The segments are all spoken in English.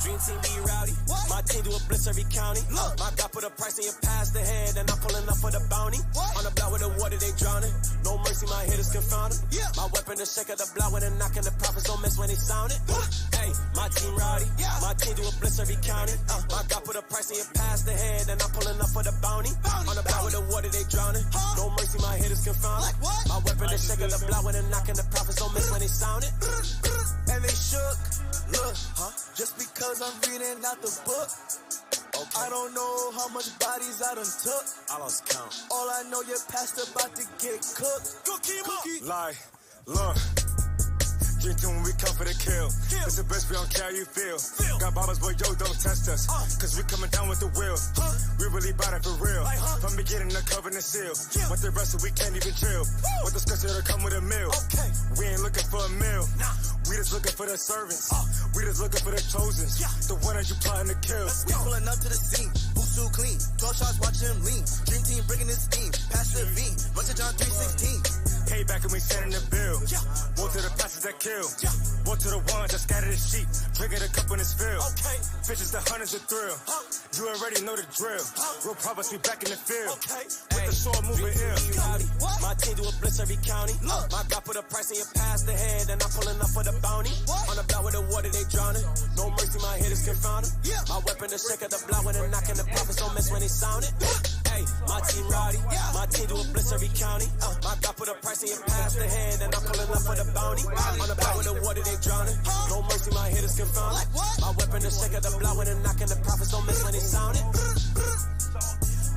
Dream team be rowdy. What? My team do a blitz every county. Look. My God put a price on your past the head, and I'm pulling up for the bounty. What? On the block with the water, they drowning. No mercy, my hitters confound them. Yeah. My weapon to shake of the block when they're knocking. The prophets don't miss when they sound it. Hey, my team rowdy. Yeah. My team do a blitz every county. My God put a price on your past the head, and I'm pulling up for the bounty. On the block with the water, they drowning. No mercy, my hitters confound them. Like my weapon to shake of the block when they're knocking. The prophets don't miss when they sound it. And they shook. Look, just because I'm reading out the book, okay. I don't know how much bodies I done took. I lost count. All I know, your pastor about to get cooked. Cookie. Lie, look. Drink to when we come for the kill. It's the best, we don't care how you feel. Got bombers, but yo, don't test us. Cause we coming down with the wheel. We really bout it for real. From beginning to covenant seal. Want the rest, so we can't even chill. Want the discussion to come with a meal. We ain't looking for a meal. We just looking for the servants. We just looking for the chosen. The one that you plotting to kill. We pulling up to the scene. Boots too clean. 12 shots, watch him lean. Dream team breaking his scheme. Pass the V. Run to John 3:16. Payback and we sending the bill. Woe to the pastors that kill. Woe to the ones that scatter the sheep. Drinking a cup in his field. Bitches, the hunters a thrill. You already know the drill. Real prophets, we back in the field. With the sword moving ill. My team do a blitz every county. My God put a price on your past the head, and I'm pulling up for the bounty. On the block with the water, they drowning. No mercy, my hitters confound them. My weapon to shake of the block when they're knocking. The prophets don't miss when they sound it. Hey, my team rowdy. My team do a blitz every county. My God put a price on your past the head, and I'm pulling up for the bounty. On the block with the water, they drowning. No mercy, my hitters confound. My weapon to shake of the block when they're knocking. The prophets don't miss when they sound it.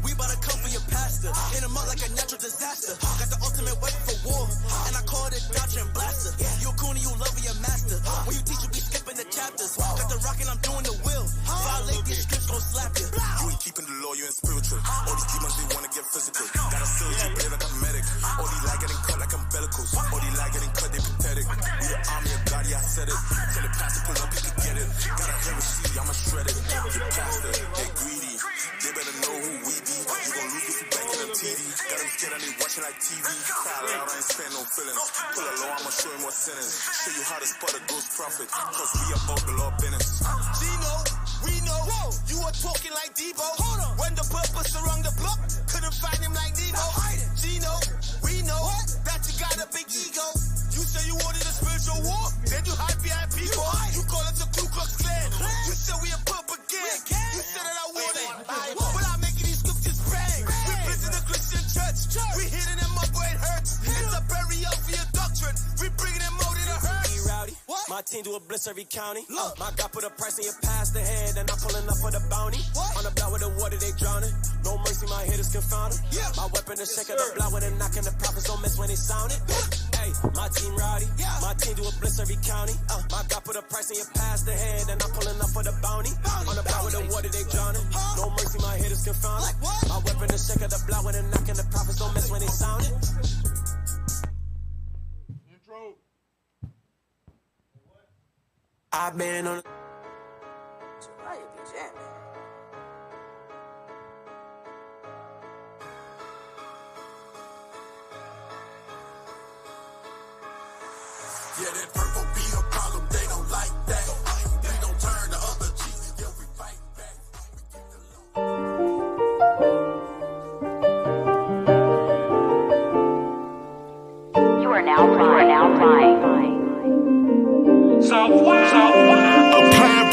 We bout to come for your pastor. Hit him up like a natural disaster. Got the ultimate weapon for war, and I call it doctrine blaster. You a coon and you love your master. When you teach, you be skipping the chapters. Got the rock and I'm doing the will. Violate these scripts, gon' slap you. You ain't keeping the law, you ain't spiritual. All these demons, they wanna get physical. Gotta seal you, play like a medic. All these lie getting cut like umbilicals. All these lie getting cut, they pathetic. We the army of God, yeah, I said it. Tell the pastor, pull up, he can get it. Gotta hear a CD, I'ma shred it. Your pastor, they greedy. They better know who we be. You gon' lose if you back in the TD. Got them scared and they watching like TV. Cry loud, I ain't spend no feelings. Pull a low, I'ma show him what sinners. Show you how to spot a ghost prophet. Cause we about the Lord business. Gino, we know. Whoa. You are talking like Debo. Hold on. When the purpose around the block, couldn't find him like Nemo. Gino, we know that you got a big ego. You say you wanted a spiritual war, then you hide behind people. You call it a Ku Klux Klan. You said we a propaganda. You said that I wanted. But I'm making these scriptures bang. We prison the Christian church. We hitting them up where it hurts. It's a burial for your doctrine. We bringing them out in a hearse. My team do a blitz every county. My God put a price on your past the head, and I'm pulling up for the bounty. On the block with the water, they drowning. No mercy, my hitters confound them. My weapon to shake of the block when they're knocking. The prophets don't miss when they sound it. Hey, my team rowdy. My team do a blitz every county. My God put a price on your past the head, and I'm pulling up for the bounty. On the block with the water, they drowning. No mercy, my hitters confound them. My weapon to shake of the block when they're knocking. The prophets don't miss when they sound it. I've been on. Soraya be jamming. Yeah, that purple be a problem, they don't like that. We don't turn the other cheek, yeah, we fight back. We keep the law. You are now flying. Applying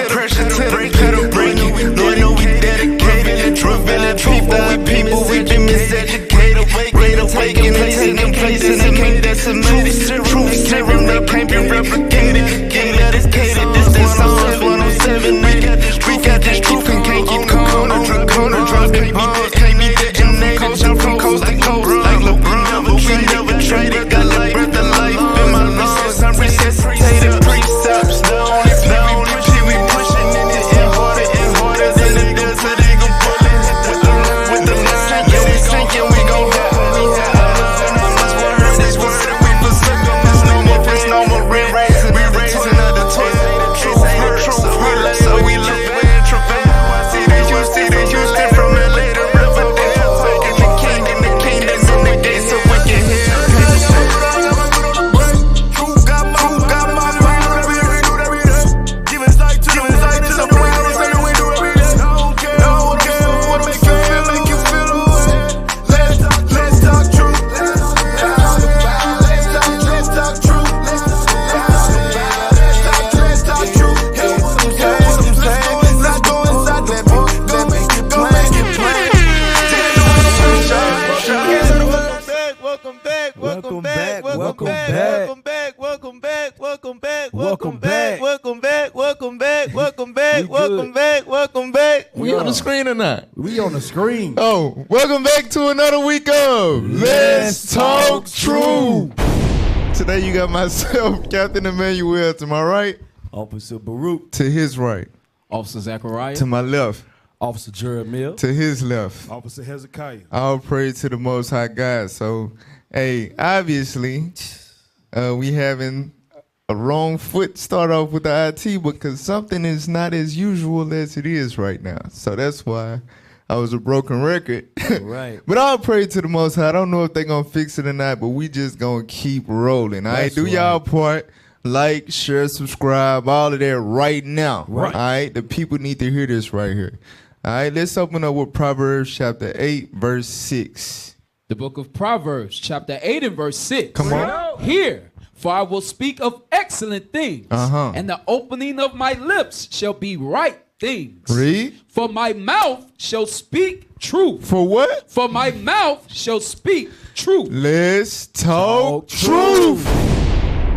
pressure to the pedal breaking. Lord, know we dedicated. Revealing truth for we people. We been miseducated. Great awakening, taking place in the make decimated. Truth serum that can't be replicated. Getting dedicated. This Psalms 107. We got this truth and can't keep corner. Dracona drops can't be detonated. Coast out from coast to coast. Like LeBron, but we never traded. Got like breath of life in my lungs. I'm resuscitated. Precepts. The only P we pushing in it and harder than the desert. They gon' pull it with the line. Yeah, we sinking, we gon' hit. How much word this word we forsook them. It's no more rent raising. welcome back. We on the screen or not? We on the screen. Oh, welcome back to another week of Let's Talk True. Today you got myself, Captain Emmanuel, to my right. Officer Baruch. To his right. Officer Zachariah. To my left. Officer Jared Mill. To his left. Officer Hezekiah. All praise to the Most High God. So, hey, obviously, we having a wrong foot start off with the IT because something is not as usual as it is right now. So that's why I was a broken record. Right. But all praise to the Most High. I don't know if they're going to fix it or not, but we just going to keep rolling. All right, do y'all part. Like, share, subscribe, all of that right now. Right. All right, the people need to hear this right here. All right, let's open up with Proverbs chapter 8, verse 6. The book of Proverbs, chapter 8 and verse 6. Come on. Hear, for I will speak of excellent things, and the opening of my lips shall be right things. Read. For my mouth shall speak truth. For what? For my mouth shall speak truth. Let's talk truth.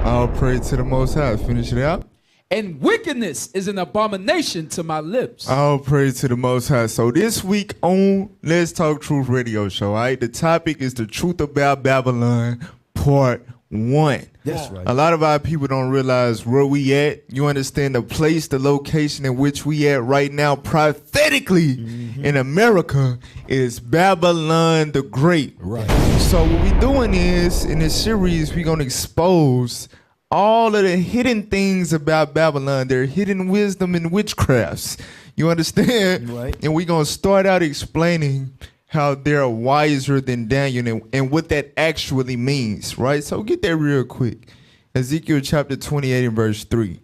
All praise to the Most High. Finish it out. And wickedness is an abomination to my lips. All praise to the Most High. So this week on Let's Talk Truth radio show, all right, the topic is the truth about Babylon, part 1. That's right. A lot of our people don't realize where we at. You understand the place, the location in which we at right now prophetically in America is Babylon the Great. Right. So what we doing is, in this series, we're going to expose all of the hidden things about Babylon, their hidden wisdom and witchcrafts. You understand? Right. And we're going to start out explaining how they're wiser than Daniel and what that actually means, right? So get that real quick. Ezekiel chapter 28 and verse 3.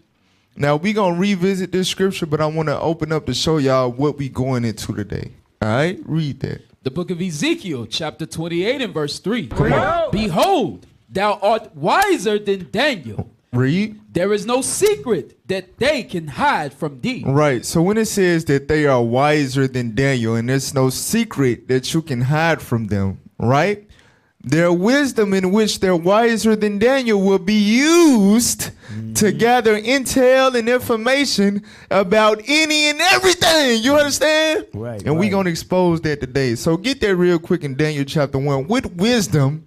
Now, we're going to revisit this scripture, but I want to open up to show y'all what we going into today. All right? Read that. The book of Ezekiel, chapter 28 and verse 3. Behold, thou art wiser than Daniel. Read. There is no secret that they can hide from thee. Right. So when it says that they are wiser than Daniel and there's no secret that you can hide from them, right? Their wisdom in which they're wiser than Daniel will be used to gather intel and information about any and everything. You understand? Right. And we're going to expose that today. So get that real quick in Daniel chapter 1. What wisdom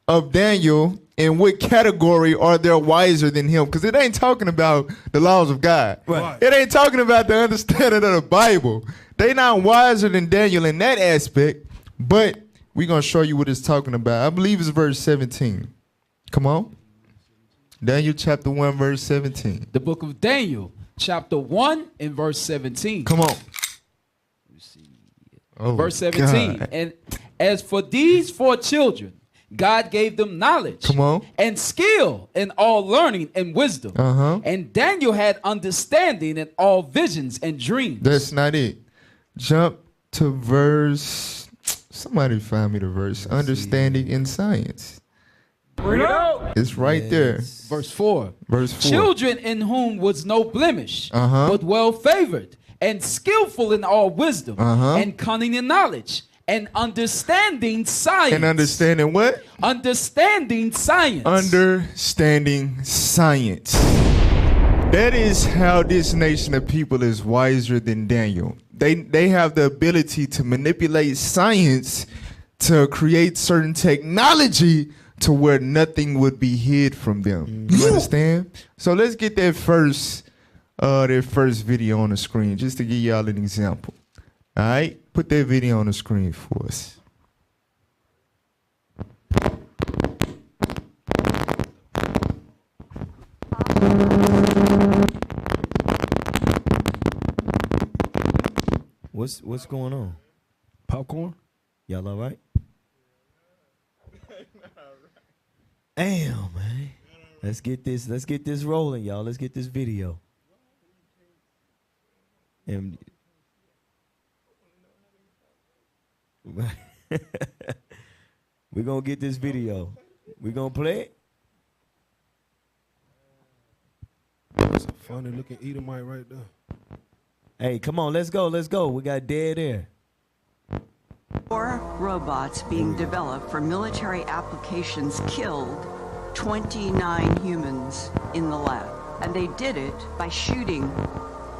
of Daniel in what category are they wiser than him? Because it ain't talking about the laws of God. Right. It ain't talking about the understanding of the Bible. They not wiser than Daniel in that aspect, but we're going to show you what it's talking about. I believe it's verse 17. Come on. Daniel chapter 1, verse 17. The book of Daniel, chapter 1 and verse 17. Come on. Oh, verse 17. God. And as for these 4 children, God gave them knowledge and skill in all learning and wisdom. And Daniel had understanding in all visions and dreams. That's not it. Jump to verse. Somebody find me the verse. Understanding in science. It's right there. Verse 4. Verse 4. Children in whom was no blemish, but well favored and skillful in all wisdom and cunning in knowledge. And understanding science. And understanding what? Understanding science. Understanding science. That is how this nation of people is wiser than Daniel. They have the ability to manipulate science to create certain technology to where nothing would be hid from them. You understand? So let's get that first video on the screen just to give y'all an example. All right? Put that video on the screen for us. What's going on? Popcorn? Y'all all right? Damn, man. Let's get this rolling, y'all. Let's get this video. And we're gonna get this video. We're gonna play it. That's a funny looking Edomite right there. Hey, come on, let's go. We got dead air. 4 robots being developed for military applications killed 29 humans in the lab. And they did it by shooting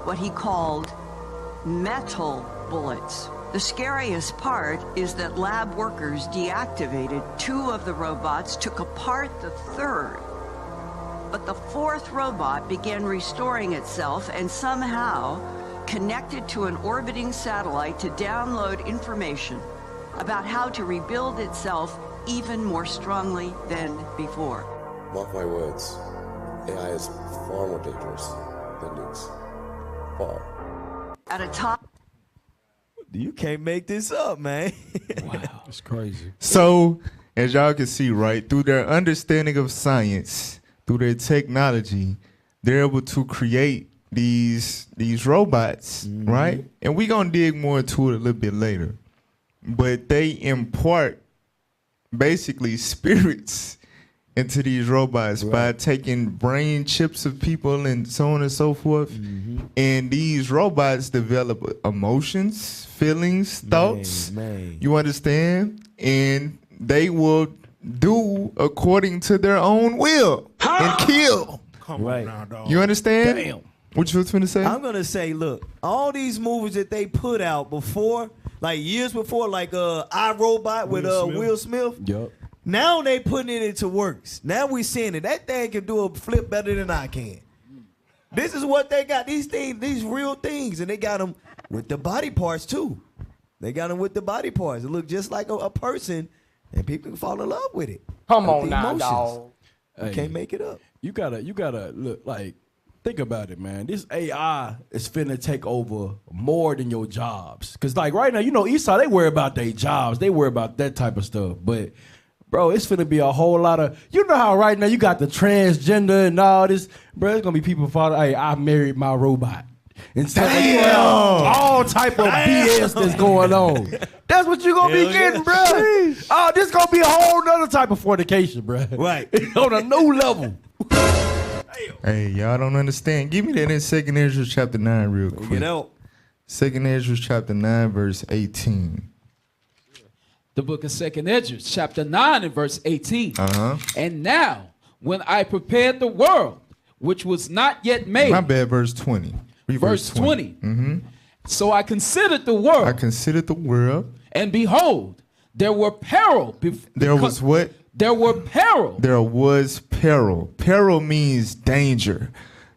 what he called metal bullets. The scariest part is that lab workers deactivated 2 of the robots, took apart the 3rd. But the 4th robot began restoring itself and somehow connected to an orbiting satellite to download information about how to rebuild itself even more strongly than before. Mark my words, AI is far more dangerous than nukes. Far. At a time. You can't make this up, man. Wow. It's crazy. So, as y'all can see, right, through their understanding of science, through their technology, they're able to create these robots, right? And we're going to dig more into it a little bit later. But they impart basically spirits into these robots by taking brain chips of people and so on and so forth. And these robots develop emotions, feelings, thoughts. You understand? And they will do according to their own will and kill. Come on now, dog. You understand? Damn. What you was finna say? I'm gonna say, look, all these movies that they put out before, like years before, like iRobot with Will Smith. Yup. Now they putting it into works. Now we seeing it. That thing can do a flip better than I can. This is what they got. These things, these real things, and they got them with the body parts too. They got them with the body parts. It look just like a person, and people can fall in love with it. Come With on the now, emotions. dog. You can't make it up. You gotta look like. Think about it, man. This AI is finna take over more than your jobs. Cause like right now, you know, Eastside, they worry about their jobs. They worry about that type of stuff. But bro, it's finna be a whole lot of, you know how right now you got the transgender and all this, bro, there's gonna be people falling, hey, I married my robot. And stuff like that. All type of BS that's going on. That's what you gonna be getting, bro. Oh, this gonna be a whole nother type of fornication, bro. Right. On a new level. Hey, y'all don't understand. Give me that in 2nd Ezra chapter 9 real quick. Get out. 2nd Ezra chapter 9 verse 18. The book of 2nd Ezra, chapter 9 and verse 18. Uh-huh. And now, when I prepared the world, which was not yet made. My bad, verse 20. Read Verse 20. So I considered the world. I considered the world. And behold, there were peril. There was what? There were peril. There was peril. Peril means danger.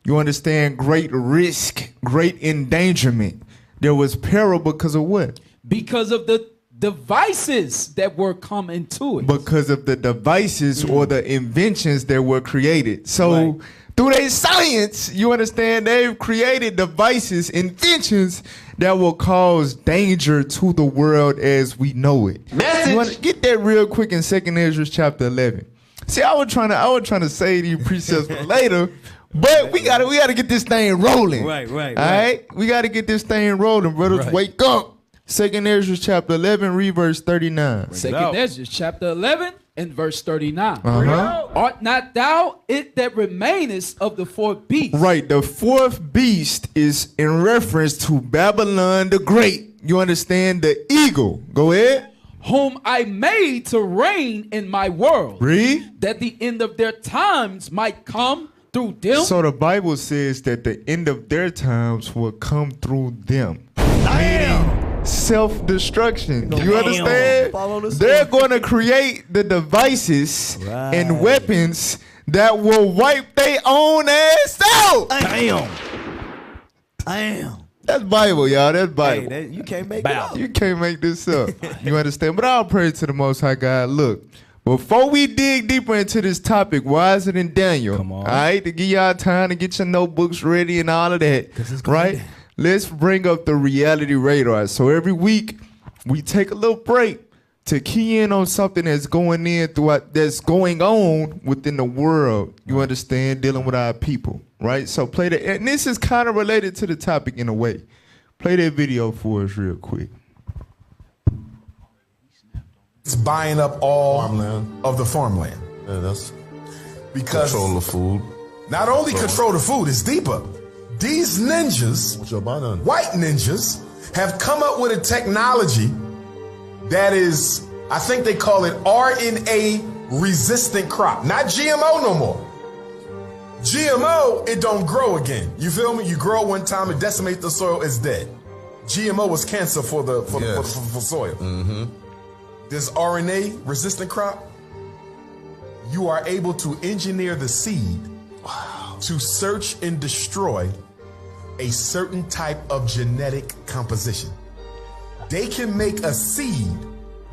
You understand? Great risk, great endangerment. There was peril because of what? Because of the devices that were come into it. Because of the devices or the inventions that were created. So through their science, you understand, they've created devices, inventions that will cause danger to the world as we know it. You want to get that real quick in 2nd Ezra chapter 11. See, I was trying to say these precepts for later, but we gotta get this thing rolling. Right. All right? We gotta get this thing rolling, brothers. Wake up. 2nd Ezra chapter 11, read verse 39. 2nd Ezra chapter 11 and verse 39. Uh-huh. Art not thou it that remainest of the 4th beast? Right, the 4th beast is in reference to Babylon the Great. You understand? The eagle. Go ahead. Whom I made to reign in my world. Read. That the end of their times might come through them. So the Bible says that the end of their times will come through them. Damn. Self-destruction. You understand? They're going to create the devices and weapons that will wipe their own ass out. Damn. That's Bible, y'all. That's Bible. Hey, you can't make it up. You can't make this up. You understand? But I'll pray to the Most High God. Look, before we dig deeper into this topic, wiser than Daniel, all right, to give y'all time to get your notebooks ready and all of that, right? Let's bring up the reality radar. So every week we take a little break to key in on something that's going on within the world. You understand? Dealing with our people, right? So play that, and this is kind of related to the topic in a way. Play that video for us real quick. It's buying up all of the farmland. Yeah, that's because control the food. Not only control the food, it's deeper. These ninjas, white ninjas, have come up with a technology that is, I think they call it RNA resistant crop. Not GMO no more. GMO, it don't grow again. You feel me? You grow one time, it decimates the soil, it's dead. GMO was cancer for soil. Mm-hmm. This RNA resistant crop, you are able to engineer the seed to search and destroy a certain type of genetic composition. They can make a seed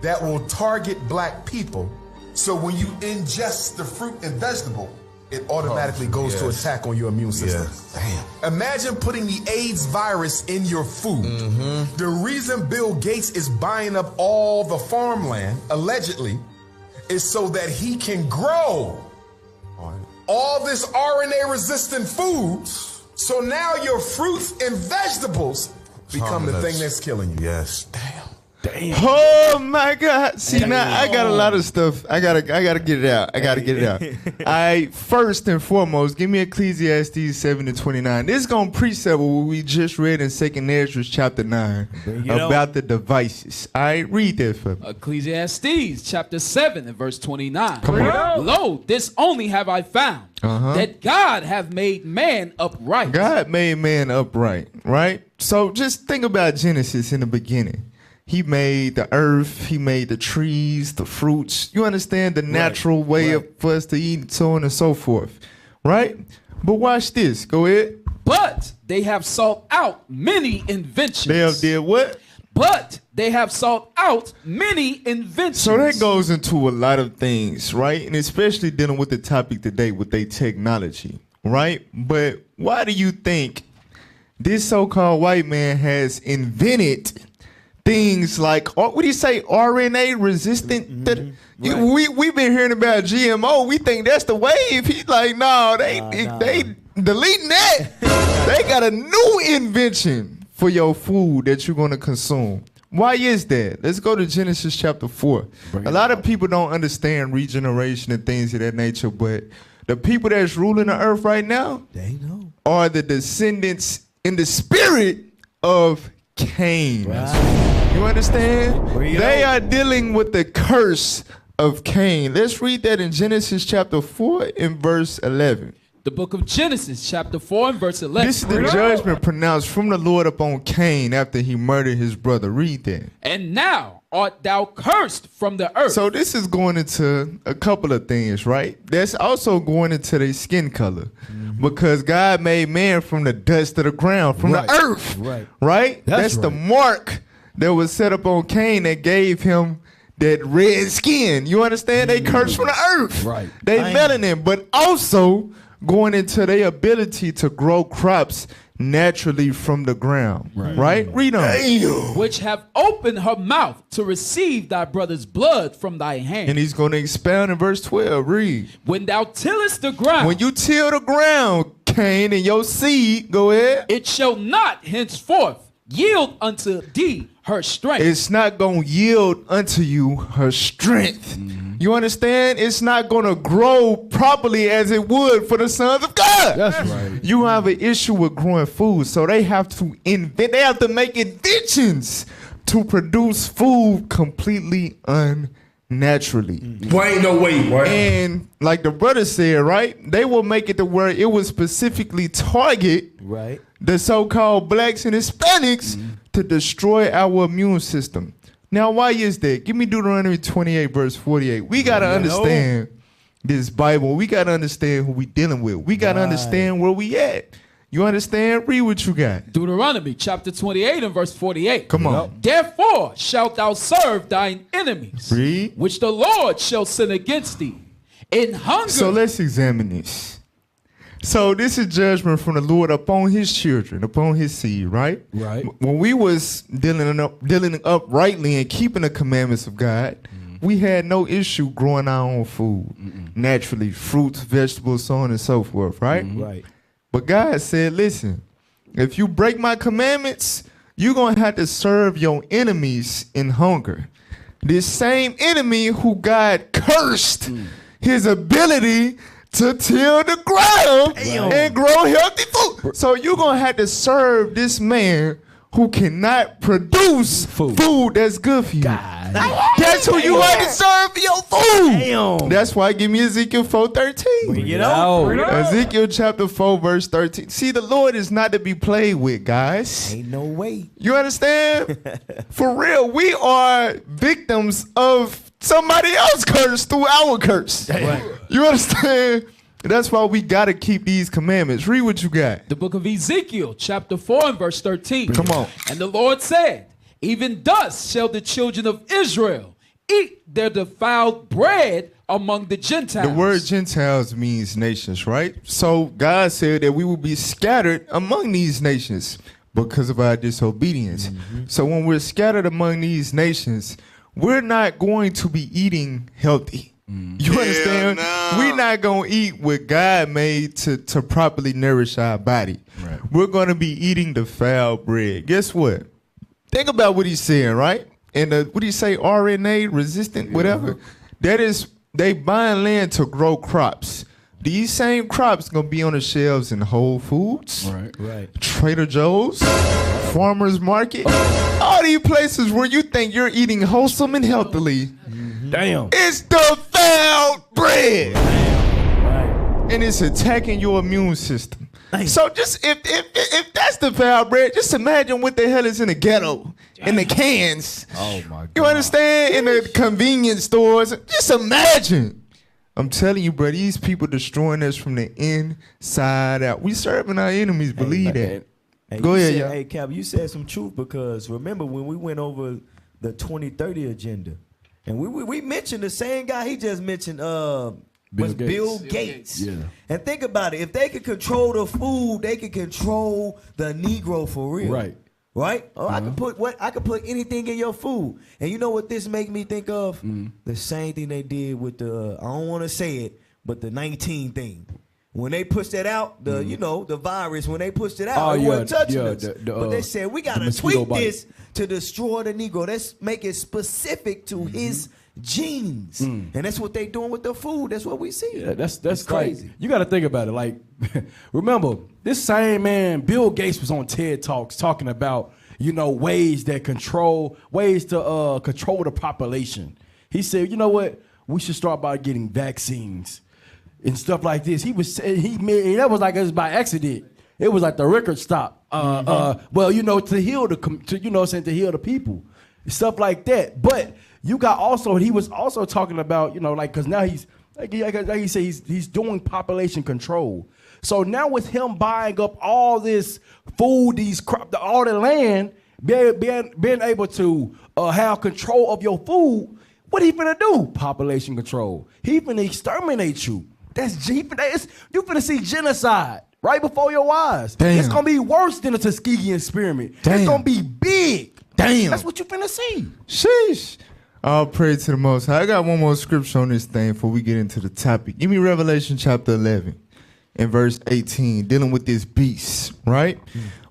that will target black people, so when you ingest the fruit and vegetable, it automatically goes to attack on your immune system. Damn. Imagine putting the AIDS virus in your food. Mm-hmm. The reason Bill Gates is buying up all the farmland, allegedly, is so that he can grow all this RNA-resistant food. So now your fruits and vegetables become the thing that's killing you. Yes. Damn. Oh my God! See, now I got a lot of stuff. I gotta get it out. First and foremost, give me Ecclesiastes 7:29. This is gonna precept what we just read in 2nd Ezra chapter 9 about the devices. I read that for me. Ecclesiastes chapter 7 and verse 29. Come on. Lo, this only have I found, that God have made man upright. God made man upright, right? So just think about Genesis in the beginning. He made the earth, he made the trees, the fruits. You understand the natural way for us to eat and so on and so forth, right? But watch this. Go ahead. But they have sought out many inventions. They have did what? But they have sought out many inventions. So that goes into a lot of things, right? And especially dealing with the topic today with their technology, right? But why do you think this so-called white man has invented things like, what do you say, RNA resistant? We've been hearing about GMO. We think that's the wave. He's like, no, they deleting that. They got a new invention for your food that you're going to consume. Why is that? Let's go to Genesis chapter 4. A lot of people don't understand regeneration and things of that nature, but the people that's ruling the earth right now, they know, are the descendants in the spirit of Cain. You understand? They are dealing with the curse of Cain. Let's read that in Genesis chapter 4 and verse 11. The book of Genesis chapter 4 and verse 11. This is the judgment pronounced from the Lord upon Cain after he murdered his brother. Read that. And now art thou cursed from the earth. So this is going into a couple of things, right? That's also going into their skin color. Because God made man from the dust of the ground, from the earth. Right? That's the mark that was set up on Cain that gave him that red skin. You understand? They cursed from the earth. They melanin, but also going into their ability to grow crops naturally from the ground. Right? Read on. Which have opened her mouth to receive thy brother's blood from thy hand. And he's going to expound in verse 12. Read. When thou tillest the ground. When you till the ground, Cain, and your seed, go ahead. It shall not henceforth yield unto thee her strength. It's not going to yield unto you her strength. You understand? It's not going to grow properly as it would for the sons of God. That's right. You have an issue with growing food, so they have to invent. They have to make inventions to produce food completely unnaturally. Boy, ain't no way, boy. And like the brother said, right? They will make it to where it will specifically target the so-called blacks and Hispanics to destroy our immune system. Now, why is that? Give me Deuteronomy 28, verse 48. We got to understand this Bible. We got to understand who we dealing with. We got to understand where we at. You understand? Read what you got. Deuteronomy chapter 28 and verse 48. Come on. Therefore shalt thou serve thine enemies, Read. which the Lord shall send against thee in hunger. So let's examine this. So this is judgment from the Lord upon his children, upon his seed, right? When we was dealing uprightly and keeping the commandments of God, we had no issue growing our own food, naturally, fruits, vegetables, so on and so forth, right? But God said, listen, if you break my commandments, you're going to have to serve your enemies in hunger. This same enemy who God cursed his ability to till the ground and grow healthy food. So you're going to have to serve this man who cannot produce food that's good for you. That's who you want to serve for your food. Damn. That's why give me Ezekiel 4:13. Bring it on. Ezekiel chapter 4 verse 13. See, the Lord is not to be played with, guys. Ain't no way. You understand? For real, we are victims of somebody else's curse through our curse. Right. You understand? That's why we got to keep these commandments. Read what you got. The book of Ezekiel, chapter 4 and verse 13. Come on. And the Lord said, even thus shall the children of Israel eat their defiled bread among the Gentiles. The word Gentiles means nations, right? So God said that we will be scattered among these nations because of our disobedience. So when we're scattered among these nations, we're not going to be eating healthy. You understand? We're not going to eat what God made to properly nourish our body. Right. We're going to be eating the foul bread. Guess what? Think about what he's saying, right? And what do you say, RNA, resistant, whatever? That is, they buying land to grow crops. These same crops going to be on the shelves in Whole Foods, right. Trader Joe's, Farmer's Market, all these places where you think you're eating wholesome and healthily. Damn. It's the foul bread. And it's attacking your immune system. So just if that's the foul bread, just imagine what the hell is in the ghetto, in the cans. Oh my God. You understand? In the convenience stores. Just imagine. I'm telling you, bro, these people destroying us from the inside out. We serving our enemies, believe that. Go ahead, y'all. Hey, Cap, you said some truth because remember when we went over the 2030 agenda, and we mentioned the same guy he just mentioned, Bill Gates. Yeah. And think about it. If they could control the food, they could control the Negro for real. Right. Right? Oh, I could put anything in your food. And you know what this make me think of? The same thing they did with the I don't want to say it, but the 19 thing. When they pushed that out, the virus, when they pushed it out, it wasn't touching us. But they said, we got to tweak this to destroy the Negro. Let's make it specific to his genes. And that's what they doing with the food. That's what we see. Yeah, that's crazy. You got to think about it. Like, remember, this same man, Bill Gates, was on TED Talks talking about, ways to control the population. He said, you know what? We should start by getting vaccines and stuff like this. That was like it was by accident. It was like the record stop. To heal to heal the people, stuff like that. But he was also talking about, because now he's like he said he's doing population control. So now with him buying up all this food, all the land, being able to have control of your food, what he finna do? Population control. He finna exterminate you. You finna see genocide right before your eyes. Damn. It's gonna be worse than a Tuskegee experiment. Damn. It's gonna be big. Damn. That's what you finna see. Sheesh. All praise to the Most High. I got one more scripture on this thing before we get into the topic. Give me Revelation chapter 11 and verse 18, dealing with this beast, right?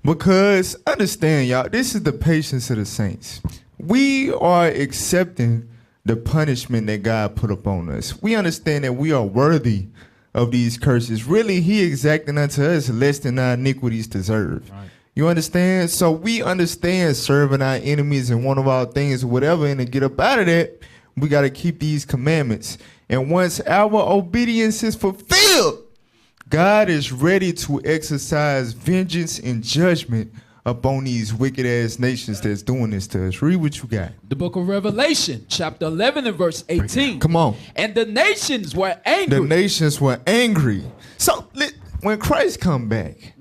Because understand, y'all, this is the patience of the saints. We are accepting the punishment that God put upon us. We understand that we are worthy of these curses. Really, he exacting unto us less than our iniquities deserve. Right. You understand? So we understand serving our enemies and one of our things or whatever, and to get up out of that, we got to keep these commandments. And once our obedience is fulfilled, God is ready to exercise vengeance and judgment upon these wicked ass nations that's doing this to us. Read what you got. The book of Revelation, chapter 11 and verse 18. Come on. And the nations were angry. The nations were angry. So when Christ come back,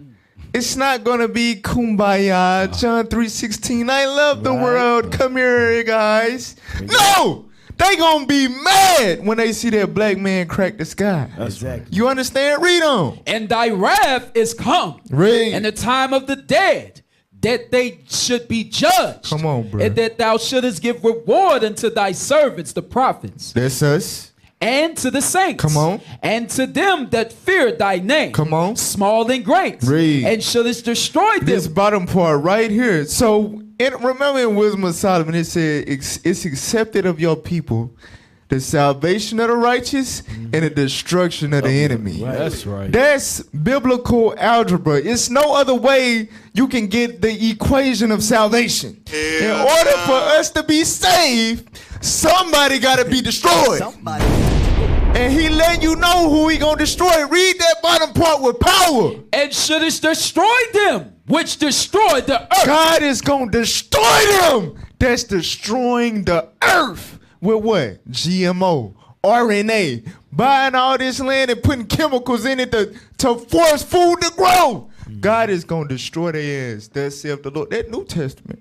it's not going to be kumbaya, John 3:16. I love the world. Come here, guys. No! They going to be mad when they see that black man crack the sky. Exactly. You understand? Read on. And thy wrath is come. Read. And the time of the dead, that they should be judged. Come on, bro. And that thou shouldest give reward unto thy servants, the prophets. That's us. And to the saints. Come on. And to them that fear thy name. Come on. Small and great. Read. And shouldest destroy them. This bottom part right here. So remember in Wisdom of Solomon, it said, it's accepted of your people the salvation of the righteous and the destruction of the enemy. Right. That's right. That's biblical algebra. It's no other way you can get the equation of salvation. In order for us to be saved, somebody got to be destroyed. Somebody. And he let you know who he gonna destroy. Read that bottom part with power. And should it destroy them, which destroyed the earth. God is gonna destroy them. That's destroying the earth. With what? GMO, RNA, buying all this land and putting chemicals in it to force food to grow. God is going to destroy their ass. Thus saith the Lord. That New Testament.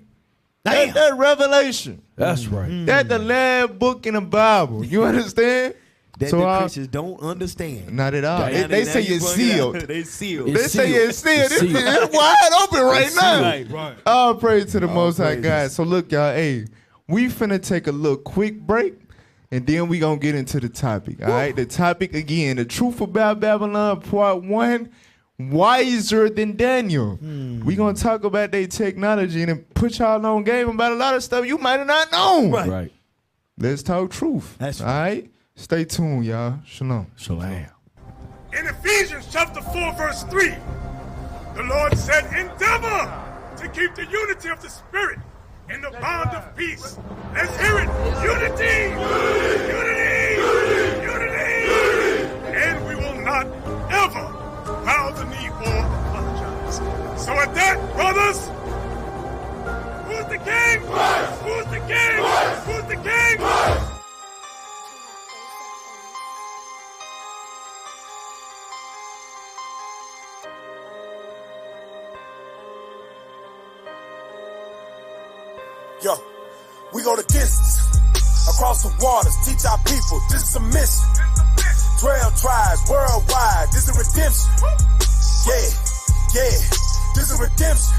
That Revelation. That's right. That the last book in the Bible. You understand? That the Christians don't understand. Not at all. They say it's sealed. They sealed. They say it's sealed. It's wide open right now. Right. All praise to the Most High God. So look, y'all, hey, we finna take a little quick break, and then we gonna get into the topic. All right, the topic again: the truth about Babylon, part 1. Wiser than Daniel. We gonna talk about their technology and put y'all on game about a lot of stuff you might have not known. Right. Let's talk truth. That's all right. Stay tuned, y'all. Shalom. Shalom. In Ephesians chapter 4, verse 3, the Lord said, endeavor to keep the unity of the Spirit in the bond of peace. Let's hear it. Unity! Unity! Unity! And we will not ever bow the knee or apologize. So at that, brothers, who's the king? Who's the king? Who's the king? Yo, we go the distance, across the waters, teach our people, this is a mission. 12 tribes worldwide, this is redemption. Yeah, this is redemption.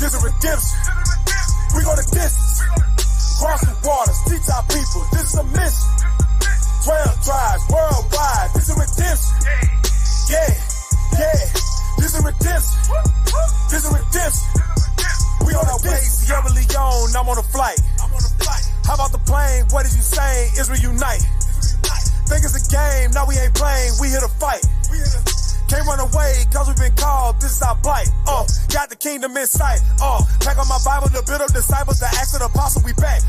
This is redemption. We go the distance, across the waters, teach our people, this is a mission. 12 tribes worldwide, this is redemption. Yeah, this is redemption. This is redemption. We on our way, Sierra Leone, I'm on a flight. How about the plane? What is you saying? Israel unite. Think it's a game, now we ain't playing, we here to fight. Can't run away, cause we've been called, this is our plight. Got the kingdom in sight. Pack on my Bible to build up disciples, the acts of the apostle, we back.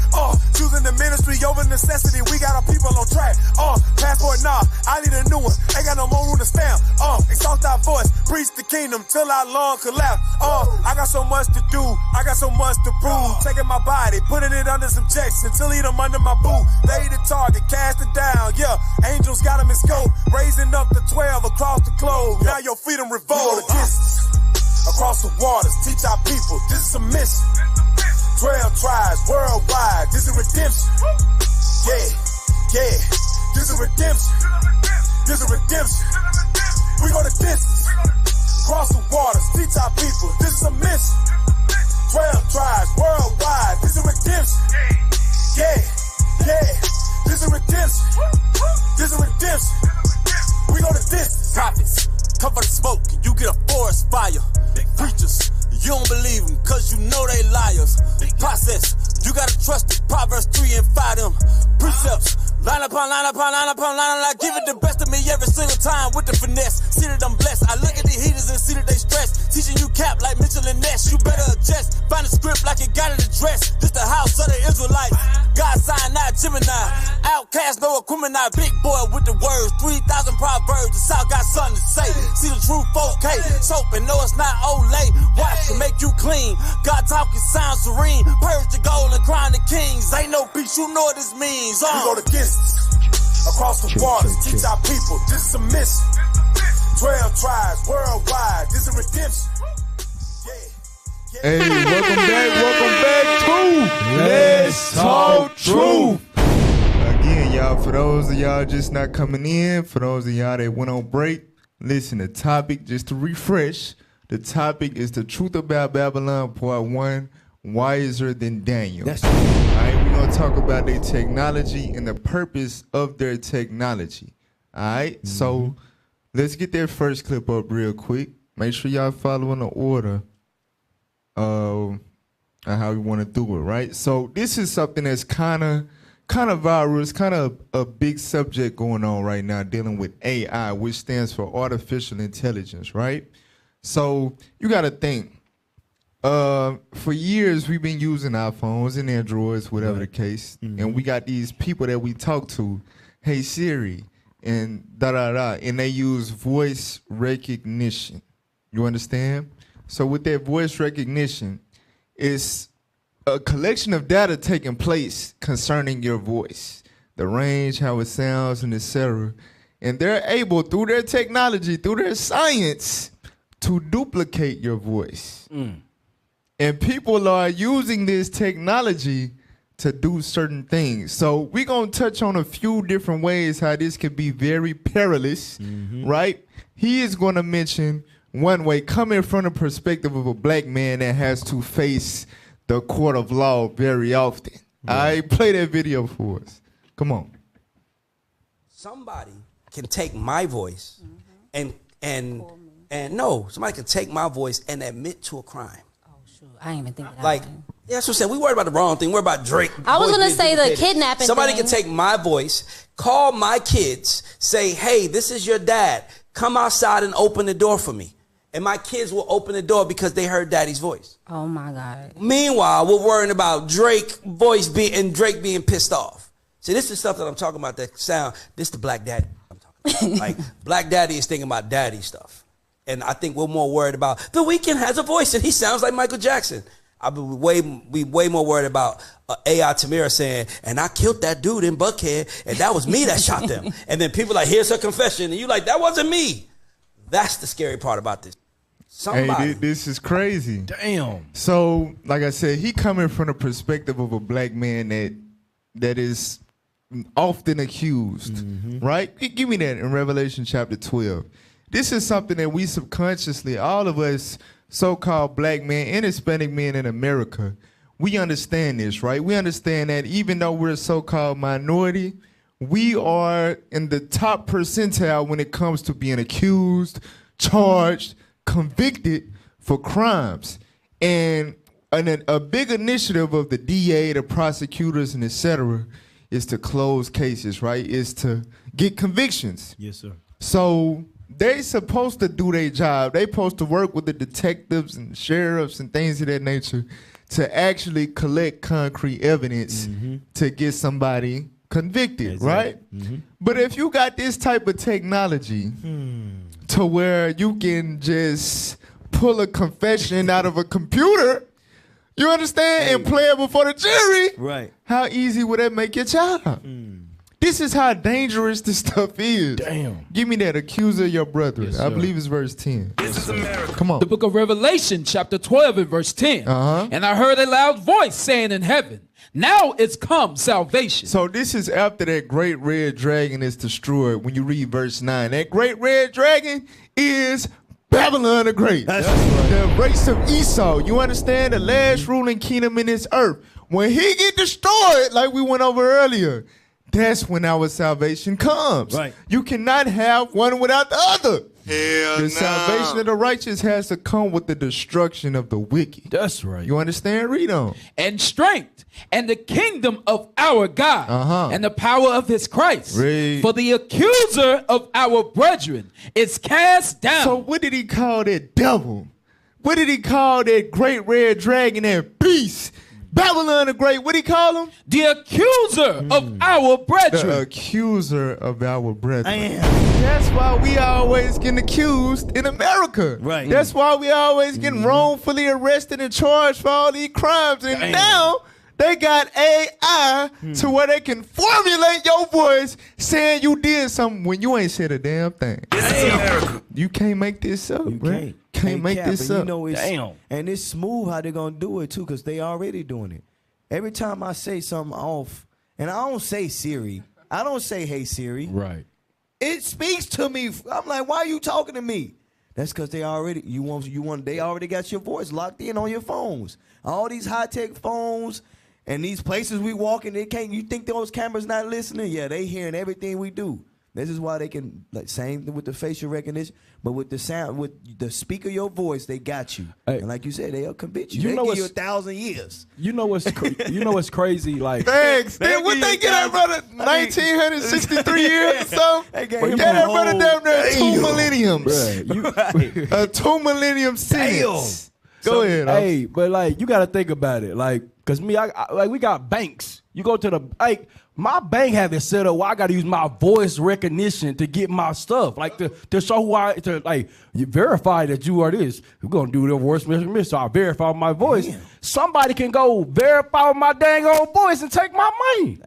Choosing the ministry over necessity, we got our people on track. Passport, nah, I need a new one, ain't got no more room to stamp. Exalt our voice, preach the kingdom till our lung collapse. I got so much to do, I got so much to prove. Taking my body, putting it under subjection, till eat them under my boot. They the target, cast it down, yeah. Angels got them in scope, raising up the 12 across the globe. Now your freedom revolt. Across the waters, teach our people, this is a mission. 12 tribes worldwide, this is redemption. Yeah, this is redemption. This is redemption. We go the distance. Across the waters, teach our people, this is a mission. 12 tribes worldwide, this is redemption. Yeah, this is redemption. This is redemption. We go the distance. Prophets, cover the smoke, and you get a forest fire. Preachers, you don't believe them, cause you know they liars. Process, you gotta trust it. Proverbs 3 and 5 them. Precepts, line upon line upon line upon line. I give it the best of me every single time with the finesse. See that I'm blessed. I look at the heaters and see that they stress. Teaching you cap like Mitchell and Ness. You better adjust. Find a script like you got it addressed. This the house of the Israelites. God sign, not Gemini. Outcast, no criminal. Big boy with the words. 3,000 proverbs. The South got something to say. See the truth, 4K. Soap and no, it's not Olay. Watch to make you clean. God talking sound serene. Purge the gold and crown the kings. Ain't no beach, you know what this means. We go the distance. Across the waters, teach our people, this is a mission. 12 tribes worldwide, this is redemption. Hey, welcome back to Let's Talk Truth. Again, y'all, for those of y'all just not coming in, for those of y'all that went on break, listen, the topic, just to refresh, the topic is the truth about Babylon, part 1, wiser than Daniel. That's right. All right, we're going to talk about their technology and the purpose of their technology. All right, so let's get that first clip up real quick. Make sure y'all following the order of how we want to do it, right? So this is something that's kind of kind of virus, kind of a big subject going on right now dealing with AI, which stands for artificial intelligence, right? So you got to think. For years, we've been using iPhones and Androids, whatever the case, and we got these people that we talk to, hey Siri, and da-da-da, and they use voice recognition. You understand? So with that voice recognition, it's a collection of data taking place concerning your voice, the range, how it sounds, and etc. And they're able, through their technology, through their science, to duplicate your voice. And people are using this technology to do certain things. So we're going to touch on a few different ways how this can be very perilous, right? He is going to mention one way, coming from the perspective of a black man that has to face the court of law very often. I play that video for us. Come on. Somebody can take my voice and no, somebody can take my voice and admit to a crime. I ain't even thinking that. Like, yeah, that's what I'm saying. We worried about the wrong thing. We're about Drake. I was going to say the kidnapping Somebody thing. can take my voice, call my kids, say, hey, this is your dad. Come outside and open the door for me. And my kids will open the door because they heard daddy's voice. Oh, my God. Meanwhile, we're worrying about Drake voice and Drake being pissed off. See, this is stuff that I'm talking about that sound. This is the black daddy I'm talking about. Like, black daddy is thinking about daddy stuff. And I think we're more worried about The Weeknd has a voice and he sounds like Michael Jackson. I'll be way more worried about AI Tamira saying, and I killed that dude in Buckhead, and that was me that shot them. And then people like, here's her confession, and you like, that wasn't me. That's the scary part about this. Somebody. Hey, this is crazy. Damn. So, like I said, he coming from the perspective of a black man that is often accused, right? Give me that in Revelation chapter 12. This is something that we subconsciously, all of us so-called black men and Hispanic men in America, we understand this, right? We understand that even though we're a so-called minority, we are in the top percentile when it comes to being accused, charged, convicted for crimes. And a big initiative of the DA, the prosecutors, and et cetera, is to close cases, right? Is to get convictions. Yes, sir. So they supposed to do their job. They supposed to work with the detectives and sheriffs and things of that nature to actually collect concrete evidence to get somebody convicted, right? But if you got this type of technology to where you can just pull a confession out of a computer, you understand, and play it before the jury, right? How easy would that make your job? This is how dangerous this stuff is. Damn. Give me that accuser of your brother. Yes, I sir. believe it's verse 10. This is America. Come on. The book of Revelation, chapter 12 and verse 10. And I heard a loud voice saying in heaven, now it's come salvation. So this is after that great red dragon is destroyed. When you read verse 9, that great red dragon is Babylon the Great. That's the race of Esau. You understand? The last ruling kingdom in this earth. When he get destroyed, like we went over earlier, that's when our salvation comes. Right. You cannot have one without the other. Hell The salvation of the righteous has to come with the destruction of the wicked. That's right. You understand? Read on. And strength and the kingdom of our God and the power of his Christ. Read. For the accuser of our brethren is cast down. So what did he call that devil? What did he call that great red dragon, that beast? Babylon the Great, what did he call him? The accuser of our brethren. The accuser of our brethren. That's why we always getting accused in America. Right. That's why we always getting wrongfully arrested and charged for all these crimes. And now they got AI to where they can formulate your voice saying you did something when you ain't said a damn thing. This is America. You can't make this up, bro. Can't make cap, this and up. You know, it's, Damn. And it's smooth how they're going to do it, too, because they already doing it. Every time I say something off, and I don't say Siri. I don't say, hey, Siri. Right. It speaks to me. I'm like, why are you talking to me? That's because they already, they already got your voice locked in on your phones. All these high-tech phones and these places we walk in, you think those cameras not listening? Yeah, they hearing everything we do. This is why they can, like, same with the facial recognition, but with the sound, with the speak of your voice, they got you. Hey, and like you said, they'll convict you. You They know give you what's- 1,000 years. You know what's crazy? Like, Thanks. What they get that brother? 1963 years or so? They gave Get him that a brother whole- down there 2 Damn. millenniums. A 2 millennium sentence. Go ahead. Hey, but like you got to think about it, like, cause me, I like we got banks. You go to the like my bank have it set up where I got to use my voice recognition to get my stuff, like to show who I to like you verify that you are this. We're gonna do the voice recognition, so I verify my voice. Damn. Somebody can go verify my dang old voice and take my money.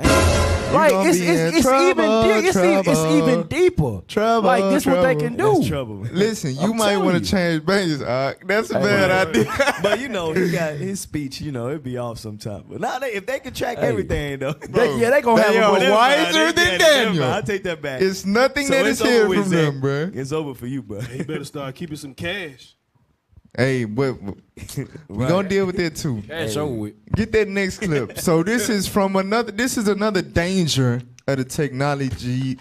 Like it's even deeper. Trouble. Like this what they can do. That's trouble. Listen, you I'm might telling want you. to change banks. That's a bad idea. But you know, he got his speech. You know, it'd be off sometime. But now, if they could track Hey. everything though, They gonna have They a are voice. wiser than Daniel. I take that back. It's nothing that is it's over hidden with, from Zach. them, bro. It's over for you, bro. You better start keeping some cash. Hey, but we're gonna deal with that too. Cash over with. Get that next clip. So this is from another. This is another danger of the technologies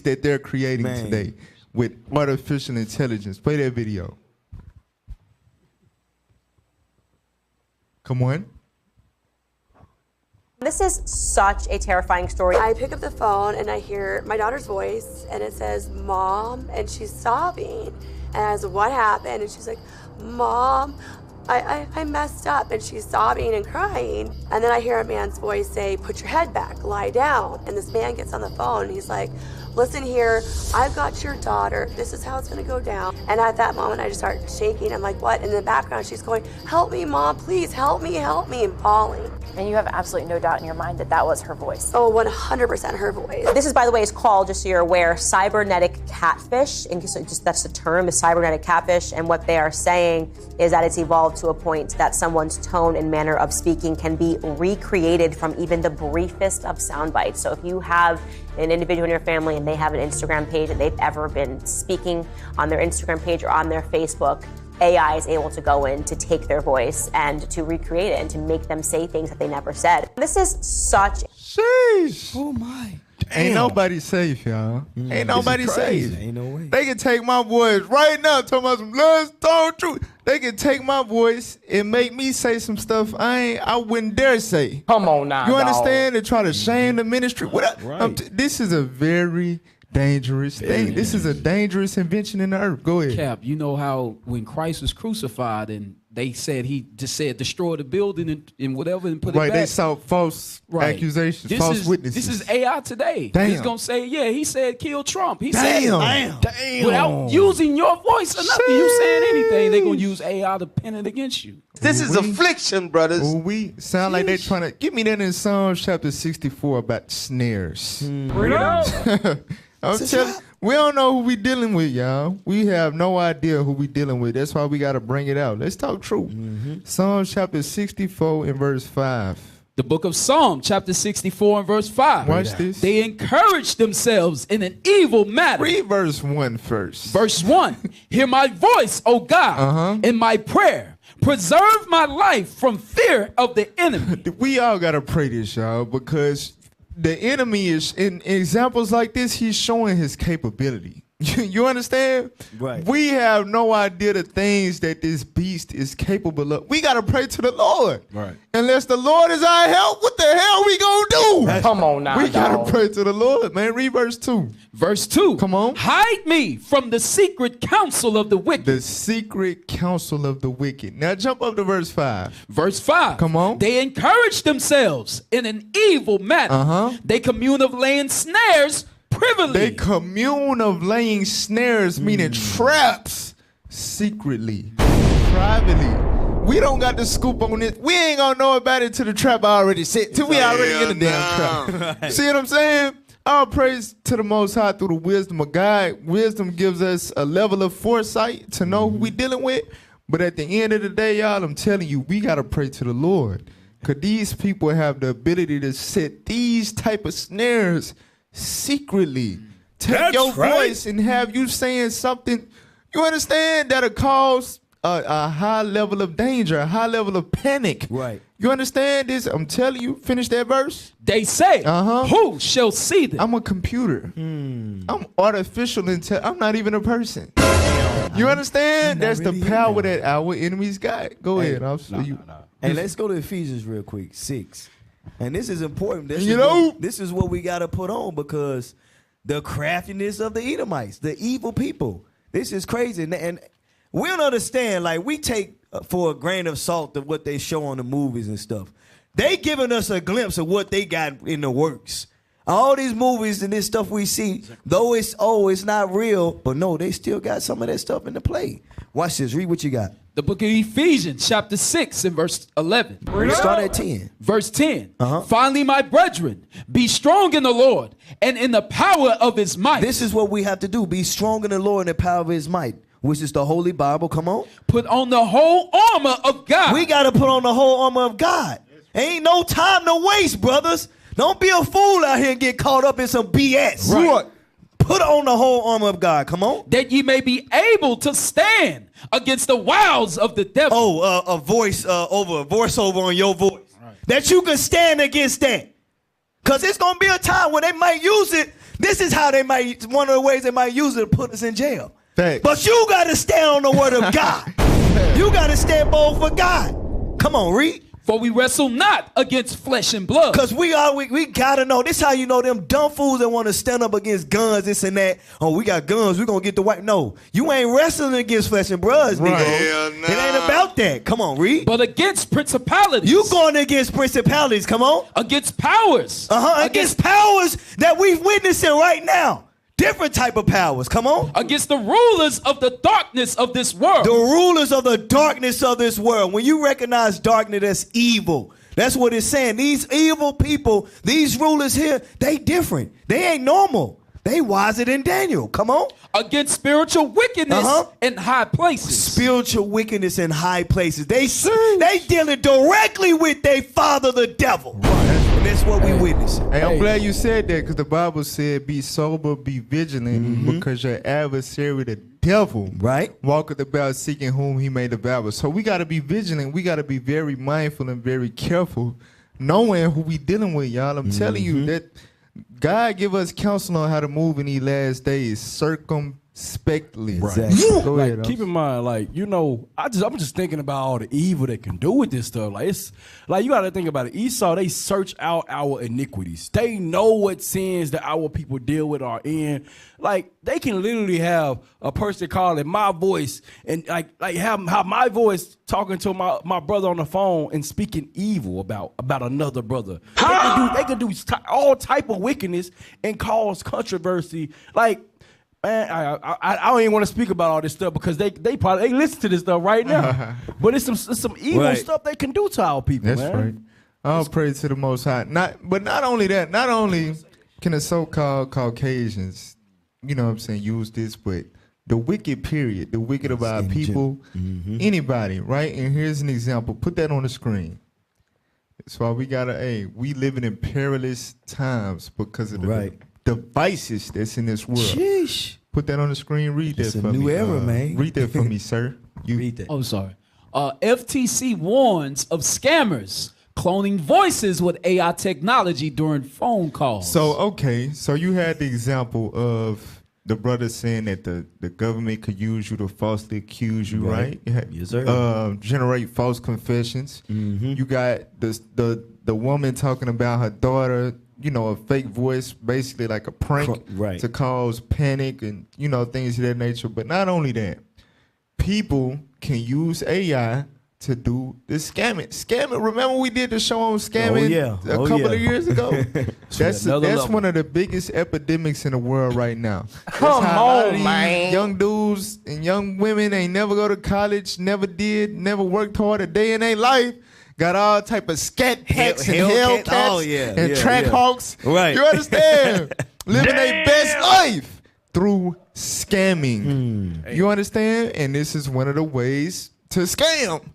that they're creating today with artificial intelligence. Play that video. Come on. This is such a terrifying story. I pick up the phone and I hear my daughter's voice and it says, "Mom," and she's sobbing. And I said, "What happened?" And she's like, "Mom, I messed up." And she's sobbing and crying. And then I hear a man's voice say, "Put your head back, lie down." And this man gets on the phone and he's like, "Listen here, I've got your daughter. This is how it's gonna go down." And at that moment, I just start shaking. I'm like, "What?" In the background, she's going, "Help me, Mom, please, help me," and bawling. And you have absolutely no doubt in your mind that that was her voice. Oh, 100% her voice. This is, by the way, is called, just so you're aware, cybernetic catfish. And just that's the term, is cybernetic catfish. And what they are saying is that it's evolved to a point that someone's tone and manner of speaking can be recreated from even the briefest of sound bites. So if you have an individual in your family and they have an Instagram page and they've ever been speaking on their Instagram page or on their Facebook, AI is able to go in to take their voice and to recreate it and to make them say things that they never said. This is such... Sheesh. Oh my. Ain't nobody safe, y'all. Ain't nobody safe. Ain't no way. They can take my voice right now, talking about some let's talk truth. They can take my voice and make me say some stuff I wouldn't dare say. Come on now, You dog. understand? They try to shame the ministry. This is a very dangerous thing. This is a dangerous invention in the earth. Go ahead. Cap, you know how when Christ was crucified and they said he just said destroy the building and whatever and put it back. They saw false accusations, false witnesses. This is AI today. Damn. He's gonna say, yeah, he said kill Trump. He Damn. said without using your voice or nothing. You saying anything, they're gonna use AI to pin it against you. This is affliction, brothers. We sound like they trying to give me that in Psalms chapter 64 about snares. Bring it on. I'm telling you, we don't know who we dealing with, y'all. We have no idea who we dealing with. That's why we got to bring it out. Let's talk truth. Psalms chapter 64 and verse 5. The book of Psalm, chapter 64 and verse 5. Watch this. They encourage themselves in an evil matter. Read verse 1 first. Verse 1. Hear my voice, O God, in my prayer. Preserve my life from fear of the enemy. We all got to pray this, y'all, because the enemy is, in examples like this, he's showing his capability. You understand? Right. We have no idea the things that this beast is capable of. We got to pray to the Lord. Right. Unless the Lord is our help, what the hell we going to do? Come on now, We got dog. to pray to the Lord, man. Read verse 2. Verse 2. Come on. Hide me from the secret counsel of the wicked. The secret counsel of the wicked. Now jump up to verse 5. Verse 5. Come on. They encourage themselves in an evil matter. They commune of laying snares privily. They commune of laying snares, meaning traps, secretly, privately. We don't got the scoop on it. We ain't gonna know about it till the trap already set, till we already in the damn trap. Right. See what I'm saying? All praise to the Most High through the wisdom of God. Wisdom gives us a level of foresight to know who we dealing with. But at the end of the day, y'all, I'm telling you, we gotta pray to the Lord. Because these people have the ability to set these type of snares secretly. Take That's your right. voice and have you saying something, you understand, that'll cause a high level of danger, a high level of panic. Right. You understand this? I'm telling you. Finish that verse. They say, who shall see them? I'm a computer. I'm artificial intelligence. I'm not even a person. You understand? That's the power that our enemies got. Go ahead. I'll show you. Hey, let's go to Ephesians real quick, 6. And this is important. This is what we got to put on, because the craftiness of the Edomites, the evil people. This is crazy. And we don't understand, like, we take for a grain of salt of what they show on the movies and stuff. They giving us a glimpse of what they got in the works. All these movies and this stuff we see, though it's not real, but no, they still got some of that stuff in the play. Watch this. Read what you got. The book of Ephesians, chapter 6 and verse 11. Start at 10. Verse 10. Finally, my brethren, be strong in the Lord and in the power of his might. This is what we have to do. Be strong in the Lord and the power of his might, which is the Holy Bible. Come on. Put on the whole armor of God. We got to put on the whole armor of God. Ain't no time to waste, brothers. Don't be a fool out here and get caught up in some BS. Right. Put on the whole armor of God. Come on. That ye may be able to stand against the wiles of the devil. Oh, a voiceover on your voice. Right. That you can stand against that. Because it's going to be a time when they might use it. This is how one of the ways they might use it to put us in jail. Thanks. But you got to stand on the word of God. You got to stand bold for God. Come on, read. For we wrestle not against flesh and blood. Because we gotta know. This how you know them dumb fools that want to stand up against guns, this and that. Oh, we got guns, we're gonna get the white. No, you ain't wrestling against flesh and blood, nigga. It ain't about that. Come on, read. But against principalities. You going against principalities, come on. Against powers. Against powers that we've witnessing right now. Different type of powers, come on. Against the rulers of the darkness of this world. The rulers of the darkness of this world. When you recognize darkness, that's evil. That's what it's saying. These evil people, these rulers here, they different. They ain't normal. They wiser than Daniel. Come on. Against spiritual wickedness in high places. Spiritual wickedness in high places. They dealing directly with their father, the devil. And that's what we witness. Hey, I'm glad you said that, because the Bible said, be sober, be vigilant, because your adversary, the devil, walketh about seeking whom he may devour. So we got to be vigilant. We got to be very mindful and very careful, knowing who we dealing with, y'all. I'm telling you that God give us counsel on how to move in these last days circumspectly. Exactly. Go ahead. Keep in mind, like, you know, I'm just thinking about all the evil they can do with this stuff. Like, it's like, you got to think about it. Esau, they search out our iniquities. They know what sins that our people deal with are in. Like, they can literally have a person calling my voice and like have my voice talking to my brother on the phone and speaking evil about another brother. They can do all type of wickedness and cause controversy. Like, man, I don't even want to speak about all this stuff, because they probably listen to this stuff right now. But it's some evil stuff they can do to our people. That's man. right. All praise to the Most High. Not only that, not only can the so-called Caucasians, you know what I'm saying, use this, but the wicked period, the wicked of our people, anybody, right? And here's an example. Put that on the screen. That's why we gotta, we living in perilous times because of the devices that's in this world. Sheesh. Put that on the screen. Read that for me. It's a new era, man. Read that for me, sir. You read that. Oh, sorry. FTC warns of scammers cloning voices with AI technology during phone calls. So you had the example of the brother saying that the government could use you to falsely accuse you, right? Yes, sir. Generate false confessions. You got the woman talking about her daughter, you know, a fake voice, basically like a prank to cause panic and, you know, things of that nature. But not only that, people can use AI to do the scamming. Remember we did the show on scamming a couple of years ago? That's one of the biggest epidemics in the world right now. Come on, man. Young dudes and young women ain't never go to college, never worked hard a day in their life. Got all type of scat packs and Hellcats and track hawks. Right. You understand? Living their best life through scamming. You understand? And this is one of the ways to scam.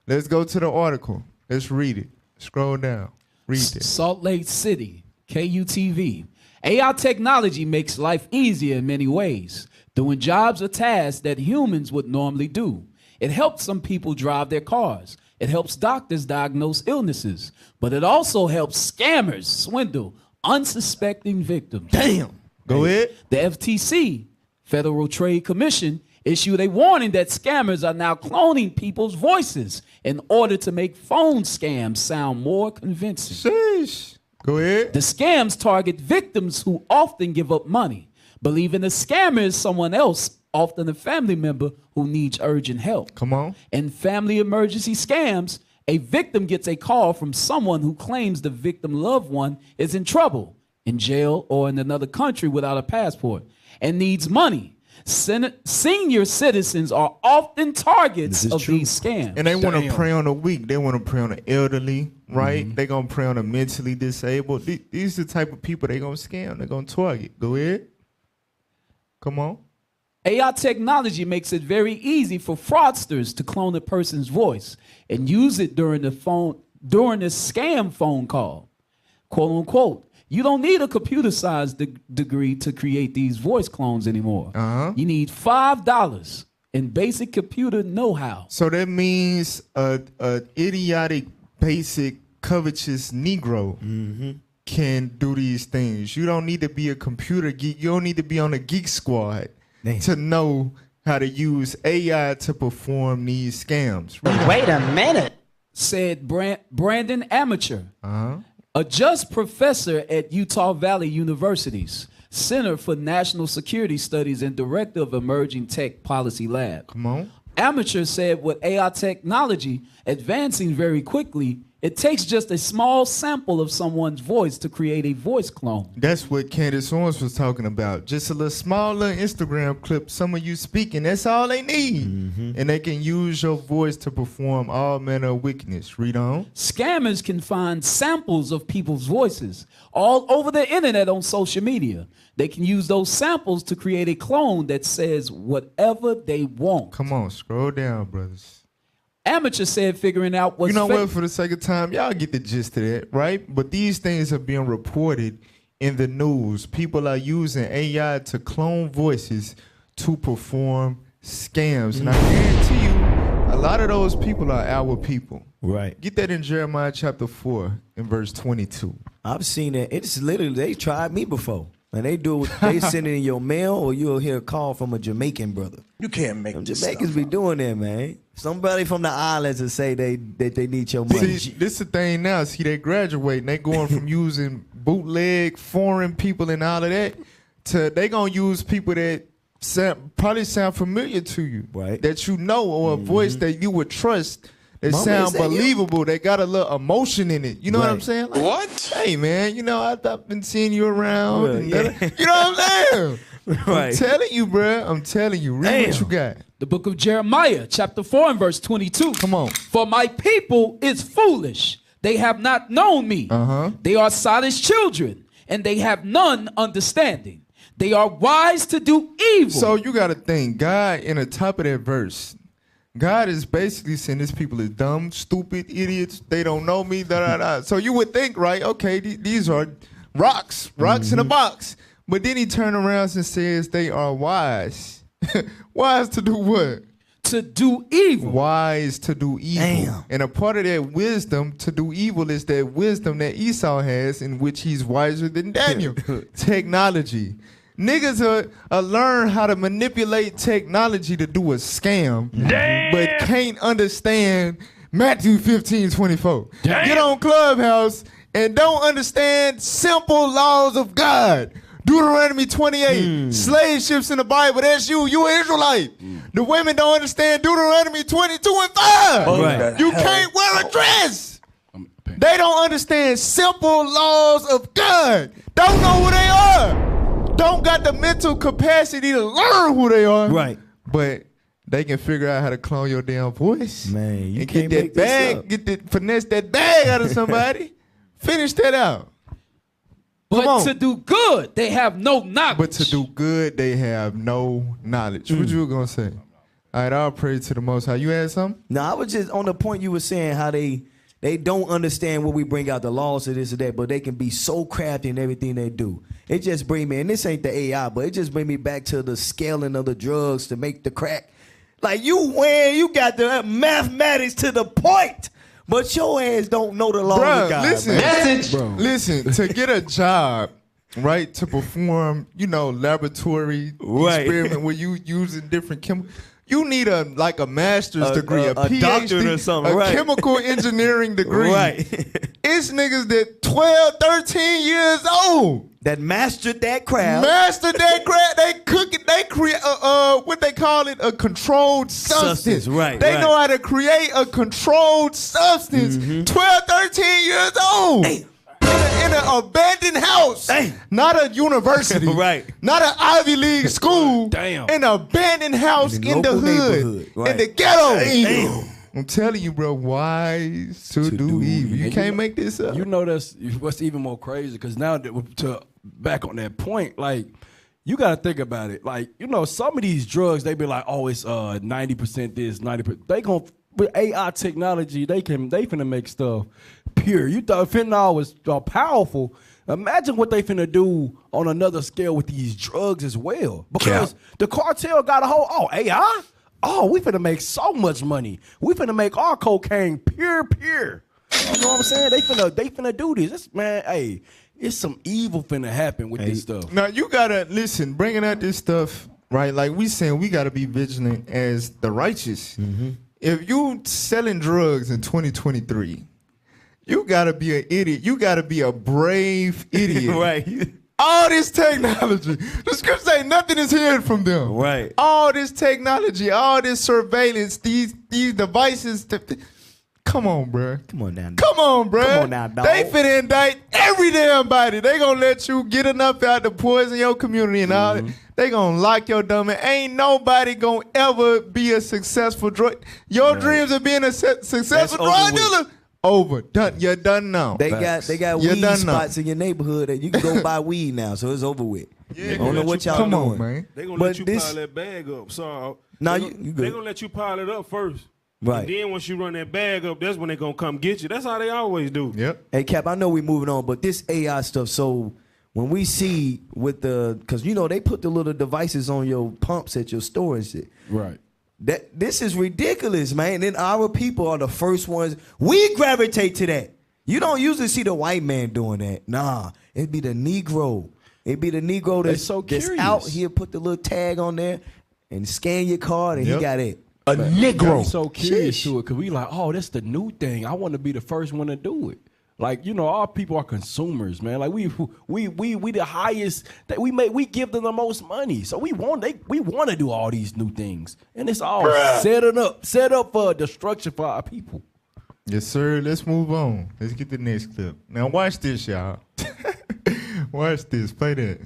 Let's go to the article. Let's read it. Scroll down. Read it. Salt Lake City, KUTV. AI technology makes life easier in many ways, doing jobs or tasks that humans would normally do. It helps some people drive their cars. It helps doctors diagnose illnesses. But it also helps scammers swindle unsuspecting victims. Damn. Go ahead. The FTC, Federal Trade Commission, issued a warning that scammers are now cloning people's voices in order to make phone scams sound more convincing. Sheesh. Go ahead. The scams target victims who often give up money, believing the scammer is someone else, often a family member who needs urgent help. Come on. In family emergency scams, a victim gets a call from someone who claims the victim loved one is in trouble, in jail, or in another country without a passport, and needs money. Senior citizens are often targets of these scams. And they want to prey on the weak. They want to prey on the elderly, right? They going to prey on the mentally disabled. These are the type of people they going to scam. They're going to target. Go ahead. Come on. AI technology makes it very easy for fraudsters to clone a person's voice and use it during the scam phone call. Quote unquote. You don't need a computer science degree to create these voice clones anymore. You need $5 in basic computer know-how. So that means a idiotic, basic, covetous Negro can do these things. You don't need to be a computer geek. You don't need to be on a geek squad to know how to use AI to perform these scams. Right? Wait a minute, said Brandon Amateur, a just professor at Utah Valley University's Center for National Security Studies and director of Emerging Tech Policy Lab. Come on. Amateur said with AI technology advancing very quickly, it takes just a small sample of someone's voice to create a voice clone. That's what Candace Owens was talking about. Just a little small little Instagram clip, some of you speaking, that's all they need. And they can use your voice to perform all manner of wickedness. Read on. Scammers can find samples of people's voices all over the internet on social media. They can use those samples to create a clone that says whatever they want. Come on, scroll down, brothers. Amateur said figuring out what's You know what, for the sake of time, y'all get the gist of that, right? But these things are being reported in the news. People are using AI to clone voices to perform scams. And I guarantee you, a lot of those people are our people. Right. Get that in Jeremiah chapter 4 and verse 22. I've seen it. It's literally, they tried me before. And they do it, they send it in your mail, or you'll hear a call from a Jamaican brother. You can't make them Jamaicans be doing that, man. Somebody from the islands will say they need your money. See, this the thing now. See, they graduating. They going from using bootleg foreign people and all of that to they gonna use people that probably sound familiar to you, right? That you know, or a voice that you would trust. That Mama, sound is that believable. They got a little emotion in it. You know what I'm Right. saying? Like, What? Hey, man, you know, I've been seeing you around. Well, and yeah. you know what I'm saying? Right. I'm telling you, bruh. I'm telling you. Read what you got. The book of Jeremiah, chapter 4 and verse 22. Come on. For my people is foolish. They have not known me. They are silent children, and they have none understanding. They are wise to do evil. So you got to think, God, in the top of that verse, God is basically saying these people are dumb, stupid, idiots. They don't know me, da-da-da. So you would think, right, okay, these are rocks in a box. But then he turns around and says they are wise. Wise to do what? To do evil. Wise to do evil. Damn. And a part of that wisdom to do evil is that wisdom that Esau has, in which he's wiser than Daniel. Technology. Niggas learn how to manipulate technology to do a scam, but can't understand Matthew 15:24. Get on Clubhouse and don't understand simple laws of God. Deuteronomy 28, slave ships in the Bible, that's you. You an Israelite. The women don't understand Deuteronomy 22 and 5. Right. You can't wear a dress. They don't understand simple laws of God. Don't know who they are. Don't got the mental capacity to learn who they are. Right. But they can figure out how to clone your damn voice. Man, you and can't get that make this bag, up. finesse that bag out of somebody. Finish that out. But to do good, they have no knowledge. But to do good, they have no knowledge. What you were gonna say? All right, I'll pray to the Most High. You had something? No, I was just on the point you were saying how they don't understand what we bring out, the laws of this or that, but they can be so crafty in everything they do. It just bring me, and this ain't the AI, but it just bring me back to the scaling of the drugs to make the crack. Like you got the mathematics to the point, but your ass don't know the law of God. Listen, to get a job, right, to perform, laboratory experiment where you using different chemicals. You need a master's degree, a PhD, doctorate or something, right? Chemical engineering degree. Right. It's niggas that 12, 13 years old. That mastered that craft. They cook it. They create what they call it, a controlled substance. Right. They know how to create a controlled substance. 12, 13 years old. In an abandoned house. Not a university. Right. Not an Ivy League school. Damn. In an abandoned house in the hood. Right. In the ghetto. Damn. I'm telling you, bro, wise to do evil. You can't make this up. You know that's what's even more crazy, because now that to back on that point, like, you got to think about it. Like, some of these drugs, they be like, oh, it's 90% this, 90%. They gon' with AI technology, they finna make stuff pure. You thought fentanyl was powerful. Imagine what they finna do on another scale with these drugs as well. Because the cartel got a whole, AI? Oh, we finna make so much money. We finna make our cocaine pure. You know what I'm saying? They finna do this. It's some evil finna happen with this stuff. Now, you gotta, listen, bringing out this stuff, right? Like we saying, we gotta be vigilant as the righteous. If you selling drugs in 2023, you gotta be an idiot. You gotta be a brave idiot. Right. All this technology. The scripture say nothing is hidden from them. Right. All this technology, all this surveillance, these devices. Come on, bro. Come on now. Come on, bro. Come on now, dog. They finna indict every damn body. They gonna let you get enough out to poison your community and all that. They gonna lock your dumb ass. Ain't nobody gonna ever be a successful drug. Your dreams of being a successful drug dealer. Over. Done. You're done now. They got You're weed done spots in your neighborhood that you can go buy weed now, so it's over with. Yeah, I don't know what y'all Come doing. on, man. They gonna let you pile that bag up. So Nah, they you they good. gonna let you pile it up first. Right. And then once you run that bag up, that's when they gonna come get you. That's how they always do. Yep. Hey, Cap, I know we moving on, but this AI stuff, so when we see with because they put the little devices on your pumps at your store and shit. Right. This is ridiculous, man. And then our people are the first ones. We gravitate to that. You don't usually see the white man doing that. Nah, it'd be the Negro. It'd be the Negro that's out here, put the little tag on there and scan your card, and he got it. A Negro. I'm so curious to it, because we like, oh, that's the new thing. I want to be the first one to do it. Like, our people are consumers, man. Like we the highest that we give them the most money. So we want to do all these new things. And it's all set up for destruction for our people. Yes, sir. Let's move on. Let's get the next clip. Now watch this, y'all. Watch this. Play that.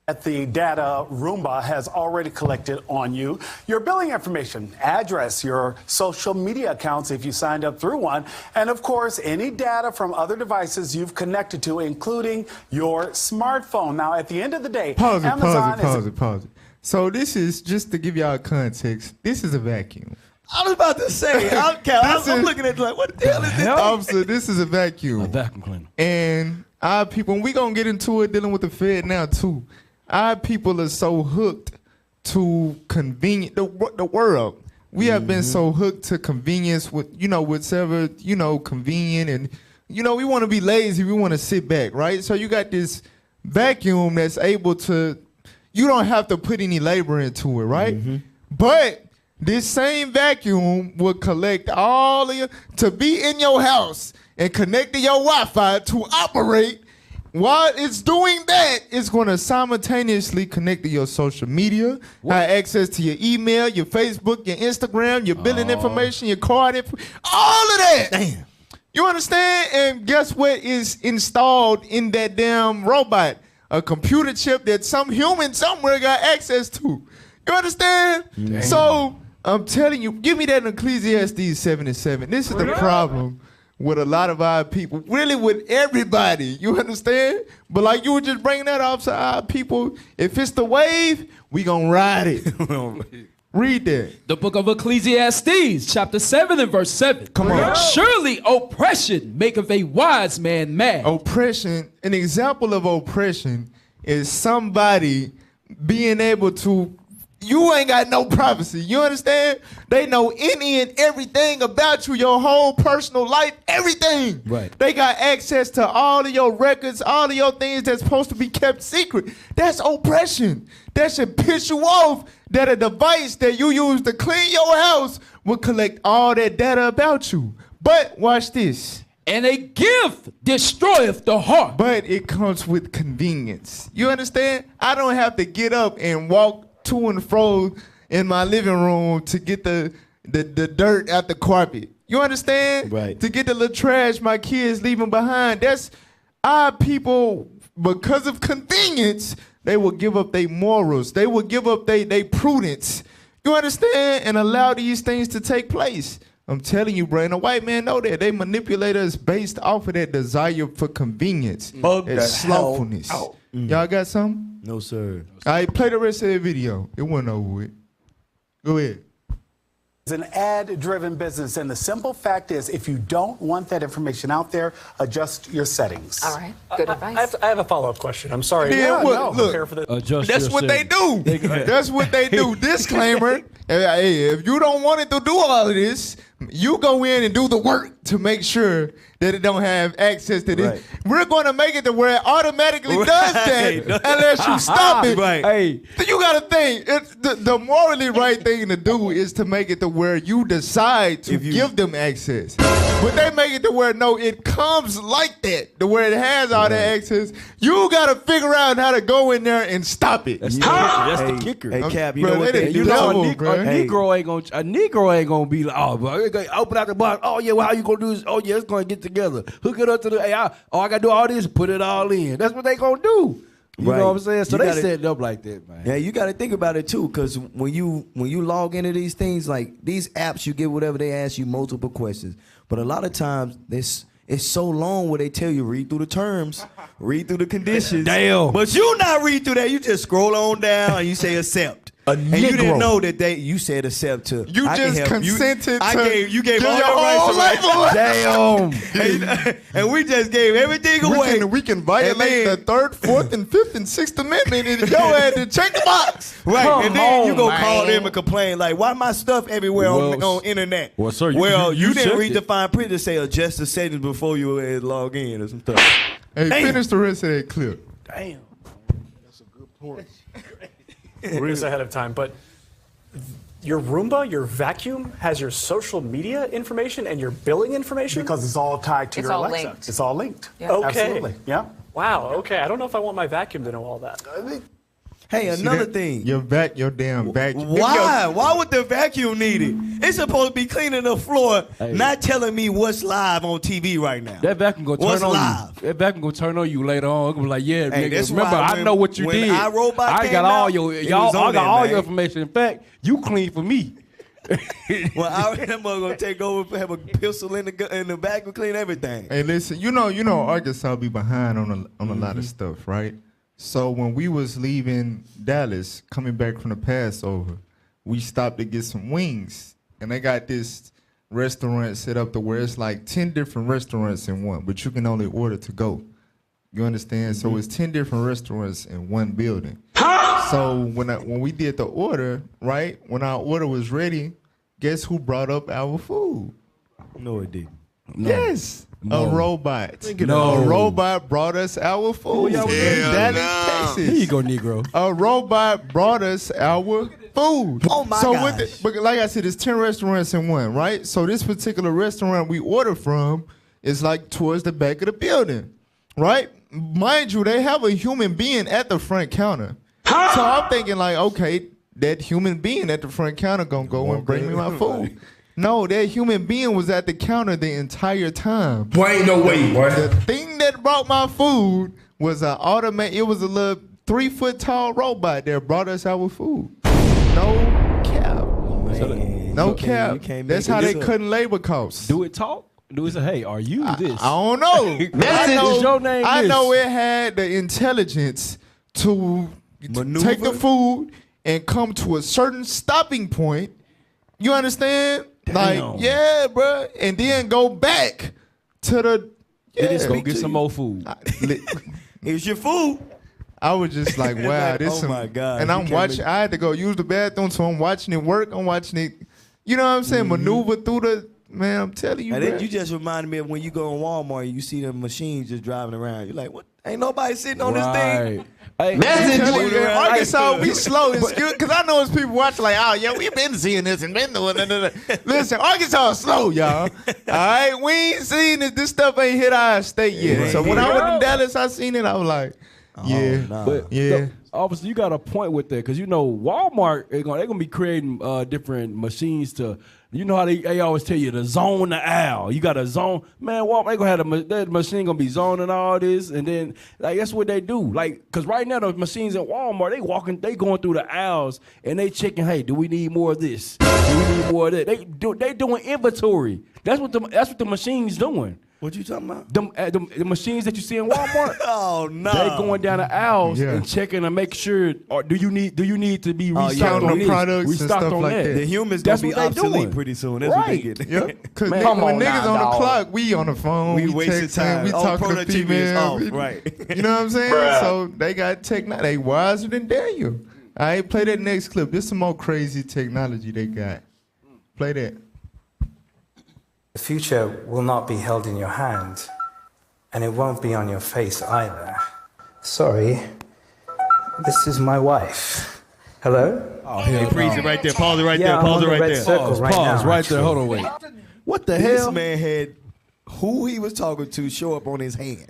At the data Roomba has already collected on you, your billing information, address, your social media accounts if you signed up through one, and of course, any data from other devices you've connected to, including your smartphone. Now, at the end of the day, Pause Amazon it. So this is, just to give y'all context, this is a vacuum. I was about to say, I'm looking at it like, what the hell is this? Officer, this is a vacuum. A vacuum cleaner. And our people, and we gonna get into it dealing with the Fed now too. Our people are so hooked to convenience, the world. We have been so hooked to convenience with, whatever, convenient, and, we want to be lazy. We want to sit back, right? So you got this vacuum that's able to, you don't have to put any labor into it, right? But this same vacuum will collect all of your, to be in your house and connect to your Wi-Fi to operate. While it's doing that, it's going to simultaneously connect to your social media, have access to your email, your Facebook, your Instagram, your billing information, your card information, all of that. Damn. You understand? And guess what is installed in that damn robot? A computer chip that some human somewhere got access to. You understand? Damn. So I'm telling you, give me that in Ecclesiastes 7:7. This is the problem with a lot of our people, really with everybody, you understand? But like you were just bringing that up to our people, if it's the wave, we gonna ride it. Read that. The book of Ecclesiastes, chapter 7 and verse 7. Come on. Surely oppression maketh a wise man mad. Oppression, an example of oppression is somebody being able to you ain't got no privacy. You understand? They know any and everything about you, your whole personal life, everything. Right. They got access to all of your records, all of your things that's supposed to be kept secret. That's oppression. That should piss you off that a device that you use to clean your house will collect all that data about you. But watch this. And a gift destroyeth the heart. But it comes with convenience. You understand? I don't have to get up and walk to and fro in my living room to get the dirt out the carpet. You understand? Right. To get the little trash my kids leaving behind. That's our people, because of convenience, they will give up their morals. They will give up their prudence. You understand? And allow these things to take place. I'm telling you, bro, and the white man know that. They manipulate us based off of that desire for convenience. That slothfulness. Y'all got something? No, sir. All right, play the rest of that video. It wasn't over with. Go ahead. It's an ad-driven business, and the simple fact is, if you don't want that information out there, adjust your settings. All right, good advice. I have a follow-up question. I'm sorry. Yeah, no. look, Prepare for the that's what they do. That's what they do. Disclaimer, hey, if you don't want it to do all of this, you go in and do the work to make sure that it don't have access to this. Right. We're going to make it to where it automatically does that unless you stop it. Right. Hey, so you got to think, it's the morally right thing to do is to make it to where you decide to give them access. But they make it to where, no, it comes like that, to where it has all that access. You got to figure out how to go in there and stop it. That's the kicker. Hey, Cap, you Bro, know what they they do? do? A Negro ain't gonna be like, oh, bro, open out the box. Oh yeah, well, how you gonna do this? Oh yeah, it's gonna get together. Hook it up to the AI. Oh, I gotta do all this. Put it all in. That's what they gonna do. You know what I'm saying? So they set it up like that, man. Yeah, you got to think about it too, because when you log into these things, like these apps, you get whatever they ask you multiple questions, but a lot of times it's so long where they tell you read through the terms, read through the conditions. Damn. But you not read through that. You just scroll on down and you say accept. And you didn't know that you said accept to. You just consented to. You gave all your your rights away. Damn. And we just gave everything away. We can violate the 3rd, 4th, and 5th, and 6th Amendment, and your ass to check the box. Right, Come and then you on, go man. call them and complain like, "Why my stuff everywhere on internet?" Well, sir, you didn't read the it. fine print to say adjust the settings before you log in or some stuff. Hey, Damn. finish the rest of that clip. Damn. That's a good point. We're just ahead of time, but your Roomba, your vacuum, has your social media information and your billing information? Because it's all tied to It's your all Alexa. linked. It's all linked. Yeah. Okay. Absolutely. Yeah. Wow, okay. I don't know if I want my vacuum to know all that. Hey, another thing. Your damn vacuum. Why? Why would the vacuum need it? It's supposed to be cleaning the floor, not telling me what's live on TV right now. That vacuum gonna What's turn on live? you. That vacuum gonna turn on you later on. Gonna be like, yeah, Hey, nigga, that's remember, why I know what you when did. iRobot I came got all out, your it y'all. was on I got there, all man. your information. In fact, you clean for me. Well, that mother gonna take over, have a pistol in the vacuum, clean everything. Hey, listen, you know, Arkansas be behind on a lot of stuff, right? So when we was leaving Dallas, coming back from the Passover, we stopped to get some wings, and they got this restaurant set up to where it's like 10 different restaurants in one, but you can only order to go. You understand? So it's 10 different restaurants in one building. So when we did the order, right? When our order was ready, guess who brought up our food? No, it didn't. No. Yes. No. A robot. No. A robot brought us our food in Dallas, Texas. Here you go, Negro. A robot brought us our food. Oh, my gosh. But like I said, it's 10 restaurants in one, right? So this particular restaurant we ordered from is like towards the back of the building, right? Mind you, they have a human being at the front counter. So I'm thinking like, okay, that human being at the front counter gonna go and bring me my food. No, that human being was at the counter the entire time. Boy, ain't no way, boy. The thing that brought my food was an it was a little 3-foot tall robot that brought us our food. No cap. No cap. That's how they cutting labor costs. Do it talk? Do it say, hey, are you this? I don't know. I know it had the intelligence to take the food and come to a certain stopping point. You understand? Damn. Like, yeah, bro. And then go back to the. Let's go get some more food. Here's your food. I was just like, wow, Like, this oh some, my God, and you I'm can't watching. make- I had to go use the bathroom, so I'm watching it work. I'm watching it. You know what I'm saying? Maneuver through the. Man, I'm telling you, And then bruh. you just reminded me of when you go in Walmart and you see them machines just driving around. You're like, what? Ain't nobody sitting on this thing. Hey, Message Moving in around. Arkansas, we slow. It's good because I know it's people watching like, oh yeah, we been seeing this and been doing it. Listen, Arkansas is slow, y'all. All right, we ain't seen it. This stuff ain't hit our state yet. So when I was in Dallas, I seen it. I was like, yeah, But yeah. obviously, you got a point with that because you know Walmart they're gonna be creating different machines to. You know how they always tell you to zone the aisle. You got to zone, man. Walmart they gonna have that machine gonna be zoning all this, and then like that's what they do. Like, cause right now the machines at Walmart they going through the aisles and they checking. Hey, do we need more of this? Do we need more of that? They doing inventory. That's what the machine's doing. What you talking about? The machines that you see in Walmart. Oh no! They going down the aisles Yeah. and checking to make sure. Or do you need to be Oh, restocked yeah. on this, Products and restocked stuff on like that. The humans That's gonna be what they obsolete doing. pretty soon. That's Right. what they get. Yep. Because Man, when come on niggas now, on the dog. clock, we on the phone, We wasted texting, time. we Oh, talking to productivity is females. off, right. You know what I'm saying? Bruh. So they got technology. They wiser than Daniel. All right, play that next clip. This some more crazy technology they got. Play that. The future will not be held in your hand, and it won't be on your face either. Sorry, this is my wife. Hello? Oh, Hey, freeze it right there. Pause it right Yeah, there. I'm Pause on it the right red there. circle right now, right there. actually. Hold on, wait. What the This hell? man had who he was talking to show up on his hand.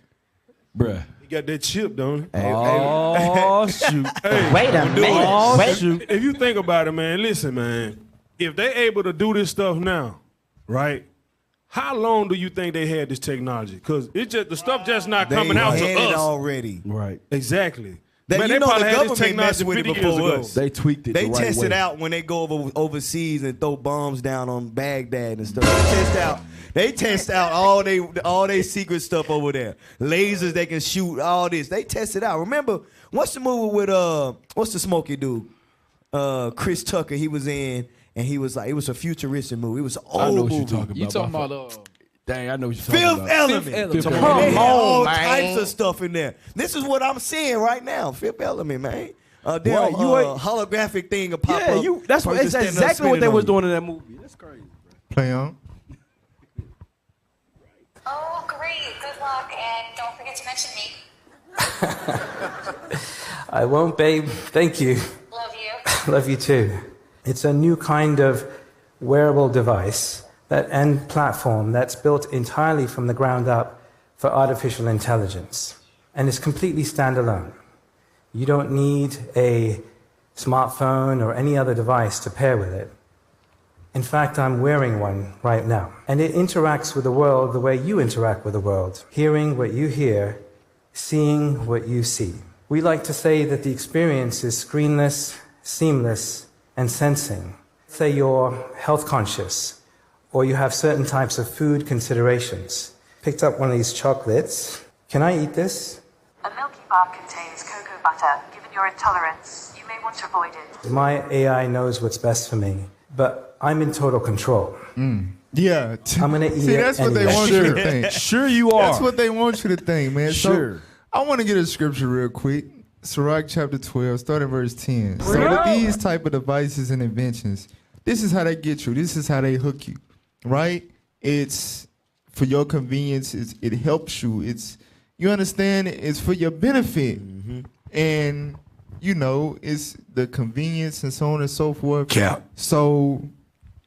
Bruh. He got that chip, don't he? Oh, shoot. Hey, Wait a don't do it. minute. Oh, Wait. shoot. If you think about it, man, listen, man. If they able to do this stuff now, right? How long do you think they had this technology? Because it's just the stuff just not coming out to had it us already. Right. Exactly. That, Man, you they know probably the had this government messed technology with it 50 years before ago. us. They tweaked it They the right test way. it out when they go overseas and throw bombs down on Baghdad and stuff. They test out all they secret stuff over there. Lasers they can shoot, all this. They test it out. Remember, what's the movie with what's the smoky dude? Chris Tucker, he was in, and he was like, it was a futuristic movie. It was an old I know what movie. you're talking about. You talking about Dang, I know what you're talking Fifth about. Element. Fifth And Element. they had all man. types of stuff in there. This is what I'm seeing right now. Fifth Element, man. Damn, Right, you ain't- holographic thing will pop Yeah, up. that's person standing up exactly what they spinning was on you. doing in that movie. That's crazy. Play on. Oh, great. Good luck. And don't forget to mention me. I won't, babe. Thank you. Love you. Love you too. It's a new kind of wearable device and platform that's built entirely from the ground up for artificial intelligence. And it's completely standalone. You don't need a smartphone or any other device to pair with it. In fact, I'm wearing one right now. And it interacts with the world the way you interact with the world, hearing what you hear, seeing what you see. We like to say that the experience is screenless, seamless, and sensing. Say you're health conscious, or you have certain types of food considerations. Picked up one of these chocolates. Can I eat this? A Milky Bar contains cocoa butter. Given your intolerance, you may want to avoid it. My AI knows what's best for me, but I'm in total control. Yeah. I'm gonna eat See, it that's what they anyway. want you to think. Sure you are. That's what they want you to think, man. Sure. So, I want to get a scripture real quick. Sirach chapter 12, starting verse 10. So with these type of devices and inventions, this is how they get you. This is how they hook you, right? It's for your convenience. It helps you. You understand? It's for your benefit. And, you know, it's the convenience and so on and so forth. Cap. So,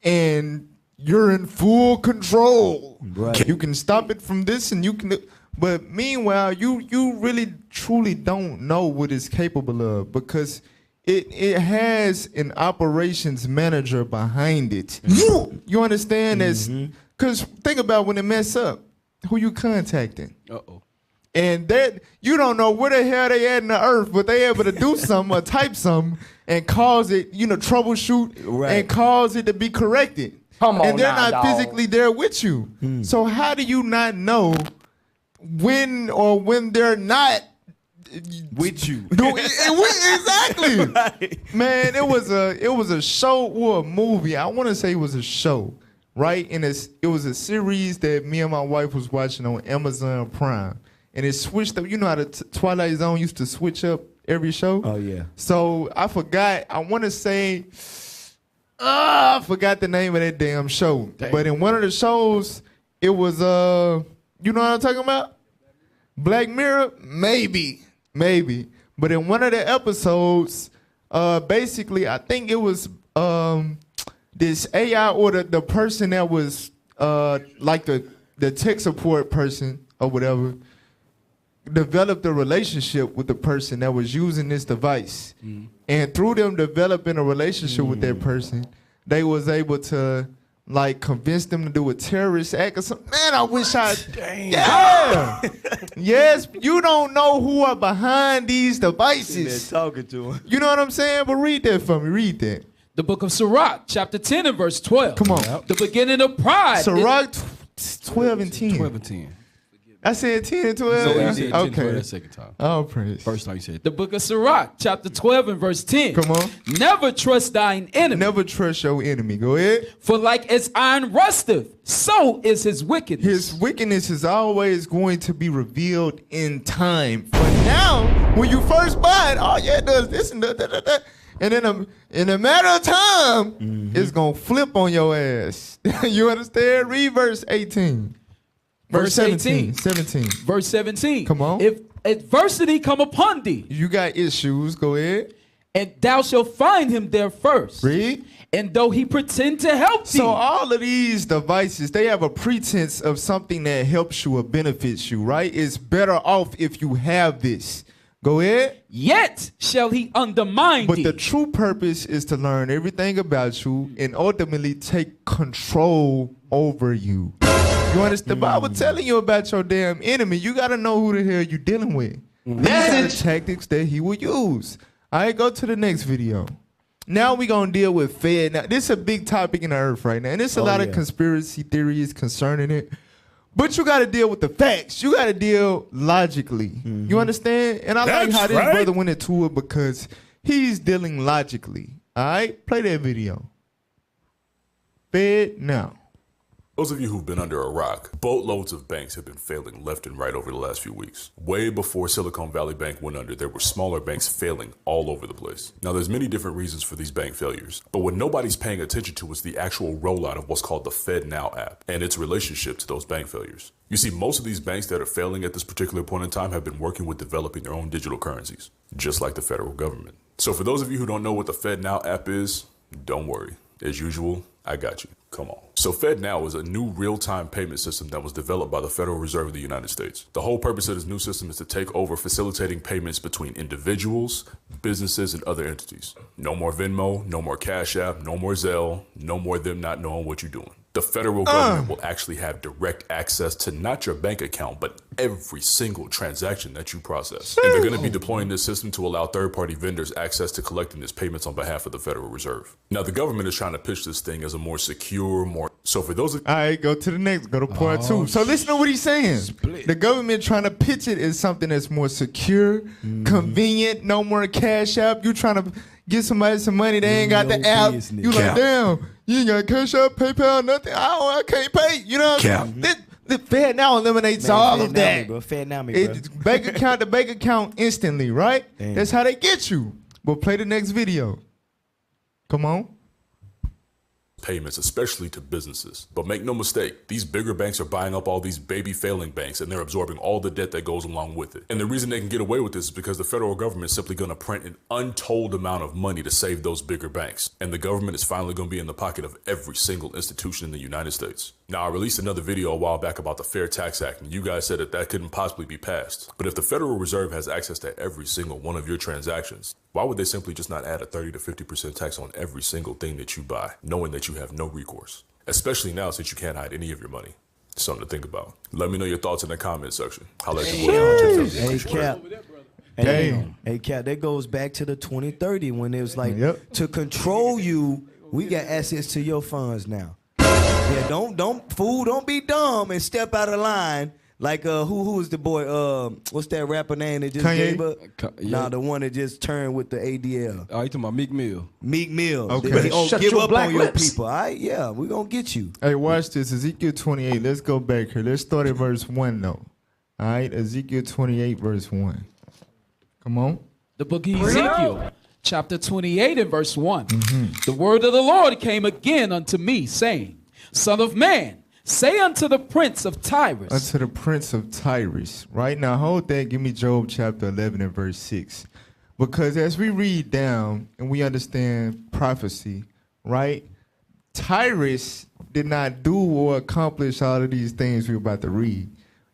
and you're in full control. Right. You can stop it from this and you can... But meanwhile, you really truly don't know what it's capable of because it has an operations manager behind it. You understand this? Because think about when it mess up, who you contacting? Uh-oh. And that you don't know where the hell they at in the earth, but they able to do something or type something and cause it, troubleshoot and cause it to be corrected. Come on and they're now, not dog. physically there with you. So how do you not know when they're not with you? Exactly. Man, it was a show or a movie. I want to say it was a show, right? And it was a series that me and my wife was watching on Amazon Prime. And it switched up. You know how the Twilight Zone used to switch up every show. Oh yeah. So I forgot. I want to say, I forgot the name of that damn show. Damn. But in one of the shows, it was you know what I'm talking about? Black Mirror, maybe. But in one of the episodes, basically, I think it was this AI or the person that was like the tech support person or whatever developed a relationship with the person that was using this device. And through them developing a relationship with that person, they was able to like convince them to do a terrorist act or something. Man, I wish I... Yeah! Yes, you don't know who are behind these devices. Talking to him. You know what I'm saying? But read that for me. Read that. The book of Sirach, chapter 10 and verse 12. Come on. The beginning of pride. Sirach 12 and 10. 12 and 10. I said 10 and 12. No, you said 10 okay. 12 that second time. Oh, praise. First time you said. The book of Sirach, chapter 12 and verse 10. Come on. Never trust thine enemy. Never trust your enemy. Go ahead. For like as iron rusteth, so is his wickedness. His wickedness is always going to be revealed in time. But now, when you first buy it, oh yeah, it does this and that. And then in a matter of time, it's going to flip on your ass. You understand? Read verse 18. Verse 17. Verse 17. Come on. If adversity come upon thee. You got issues. Go ahead. And thou shalt find him there first. Read. And though he pretend to help thee. So all of these devices, they have a pretense of something that helps you or benefits you, right? It's better off if you have this. Go ahead. Yet shall he undermine but thee. The true purpose is to learn everything about you and ultimately take control over you. You understand? The Bible telling you about your damn enemy. You got to know who the hell you're dealing with. These are the tactics that he will use. All right, go to the next video. Now we're going to deal with Fed. Now, this is a big topic in the earth right now. And there's a lot of conspiracy theories concerning it. But you got to deal with the facts. You got to deal logically. You understand? And I like how this brother went into it because he's dealing logically. All right? Play that video. Fed now. Those of you who've been under a rock, boatloads of banks have been failing left and right over the last few weeks. Way before Silicon Valley Bank went under, there were smaller banks failing all over the place. Now, there's many different reasons for these bank failures, but what nobody's paying attention to is the actual rollout of what's called the FedNow app and its relationship to those bank failures. You see, most of these banks that are failing at this particular point in time have been working with developing their own digital currencies, just like the federal government. So for those of you who don't know what the FedNow app is, don't worry. As usual, I got you. Come on. So FedNow is a new real-time payment system that was developed by the Federal Reserve of the United States. The whole purpose of this new system is to take over facilitating payments between individuals, businesses, and other entities. No more Venmo, no more Cash App, no more Zelle, no more them not knowing what you're doing. The federal government will actually have direct access to not your bank account, but every single transaction that you process. And they're going to be deploying this system to allow third-party vendors access to collecting these payments on behalf of the Federal Reserve. Now, the government is trying to pitch this thing as a more secure, So for those of... All right, go to the next. Go to part two. So listen to what he's saying. The government trying to pitch it as something that's more secure, convenient, no more Cash App. You trying to get somebody some money, they ain't got the app. You like, damn, you ain't got Cash App, PayPal, nothing. I can't pay. You know what I'm saying? The FedNow eliminates all of that. FedNow me, bro. Bank account to bank account instantly, right? Damn. That's how they get you. But play the next video. Come on. Payments, especially to businesses. But make no mistake, these bigger banks are buying up all these baby failing banks and they're absorbing all the debt that goes along with it. And the reason they can get away with this is because the federal government is simply going to print an untold amount of money to save those bigger banks. And the government is finally going to be in the pocket of every single institution in the United States. Now, I released another video a while back about the Fair Tax Act, and you guys said that couldn't possibly be passed. But if the Federal Reserve has access to every single one of your transactions, why would they simply just not add a 30 to 50% tax on every single thing that you buy, knowing that you have no recourse? Especially now since you can't hide any of your money. Something to think about. Let me know your thoughts in the comment section. Holla at your boy. Hey, Cap. Hey, Cap, that goes back to the 2030 when it was like, to control you, we got access to your funds now. Yeah, don't be dumb and step out of line. Like who is the boy? What's that rapper name that just gave up? Nah, the one that just turned with the ADL. Oh, you talking about Meek Mill? Meek Mill. Okay. Give up on your people. All right, yeah, we gonna get you. Hey, watch this. Ezekiel 28. Let's go back here. Let's start at verse 1 though. All right, Ezekiel 28 verse 1. Come on. The book of Ezekiel, chapter 28 and verse 1. The word of the Lord came again unto me, saying, Son of man, say unto the prince of Tyrus. Unto the prince of Tyrus. Right now, hold that. Give me Job chapter 11 and verse 6. Because as we read down and we understand prophecy, right? Tyrus did not do or accomplish all of these things we're about to read.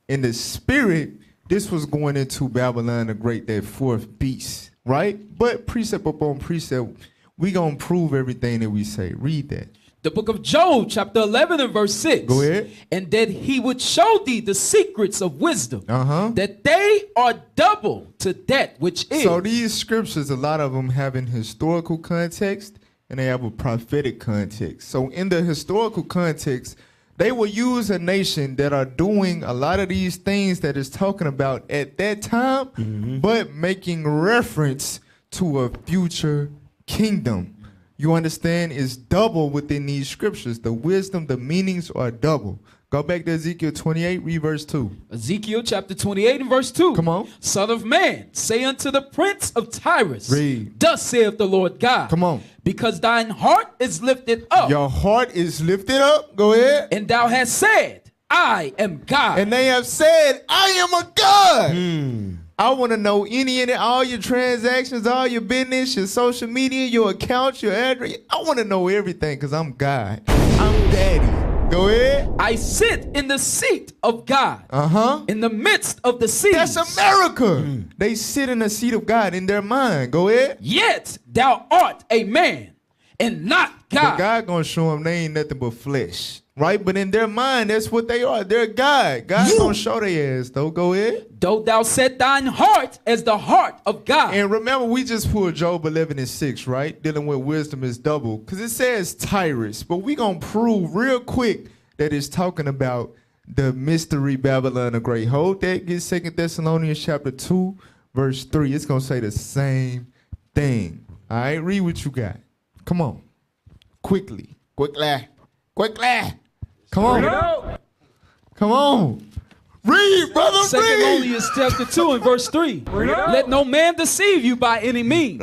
In the spirit, this was going into Babylon the Great, that fourth beast, right? But precept upon precept, we gonna prove everything that we say. Read that. The book of Job, chapter 11 and verse 6. Go ahead. And that he would show thee the secrets of wisdom, that they are double to that which is. So these scriptures, a lot of them have an historical context and they have a prophetic context. So in the historical context, they will use a nation that are doing a lot of these things that is talking about at that time, but making reference to a future kingdom. You understand? It's double within these scriptures. The wisdom, the meanings are double. Go back to Ezekiel 28, read verse 2. Ezekiel chapter 28 and verse 2. Come on. Son of man, say unto the prince of Tyrus, read. Thus saith the Lord God. Come on. Because thine heart is lifted up. Your heart is lifted up. Go ahead. And thou hast said, I am God. And they have said, I am a God. I want to know any and all your transactions, all your business, your social media, your accounts, your address. I want to know everything because I'm God. I'm daddy. Go ahead. I sit in the seat of God. In the midst of the seas. That's America. They sit in the seat of God in their mind. Go ahead. Yet thou art a man and not God. But God gonna show them they ain't nothing but flesh. Right? But in their mind, that's what they are. They're God. God gonna show their ass though. Go ahead. Though thou set thine heart as the heart of God. And remember, we just pulled Job 11 and 6, right? Dealing with wisdom is double. Because it says Tyrus. But we gonna prove real quick that it's talking about the mystery Babylon the Great. Hold that. Get 2 Thessalonians chapter 2, verse 3. It's gonna say the same thing. All right? Read what you got. Come on. Quickly. Quickly. Come on. Come on. Read, brother, 2 Thessalonians chapter 2 and verse 3. Let no man deceive you by any means,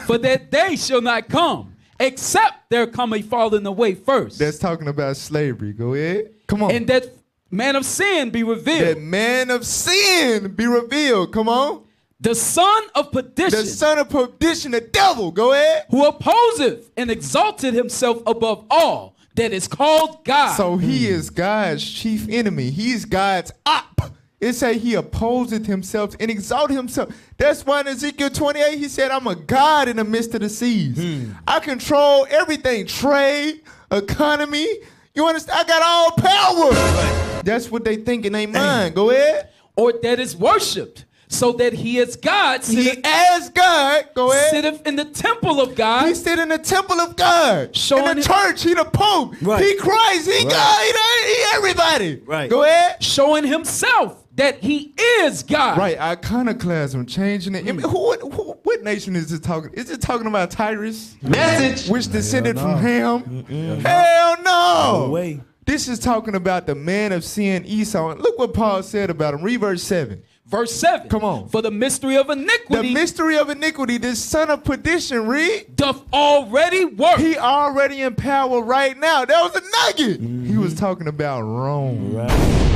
for that day shall not come, except there come a falling away first. That's talking about slavery. Go ahead. Come on. And that man of sin be revealed. That man of sin be revealed. Come on. The son of perdition. The son of perdition, the devil. Go ahead. Who opposeth and exalted himself above all that is called God. So he is God's chief enemy. He's God's op. It say he opposeth himself and exalted himself. That's why in Ezekiel 28 he said, I'm a God in the midst of the seas. I control everything. Trade, economy. You understand? I got all power. Right. That's what they think in their mind. Go ahead. Or that is worshipped. So that he is God. He as God. Go ahead. Sitteth in the temple of God. He sit in the temple of God. Showing in the church. He the Pope. Right. He Christ. He God. He everybody. Right. Go ahead. Showing himself that he is God. Right. Iconoclasm. Changing it. I mean, what nation is this talking? Is it talking about Tyrus? Message. Which descended from Ham? Hell no. No way. This is talking about the man of sin, Esau. And look what Paul said about him. Read verse 7. Verse 7. Come on. For the mystery of iniquity. The mystery of iniquity, this son of perdition, read. Doth already work. He already in power right now. That was a nugget. He was talking about Rome. Right.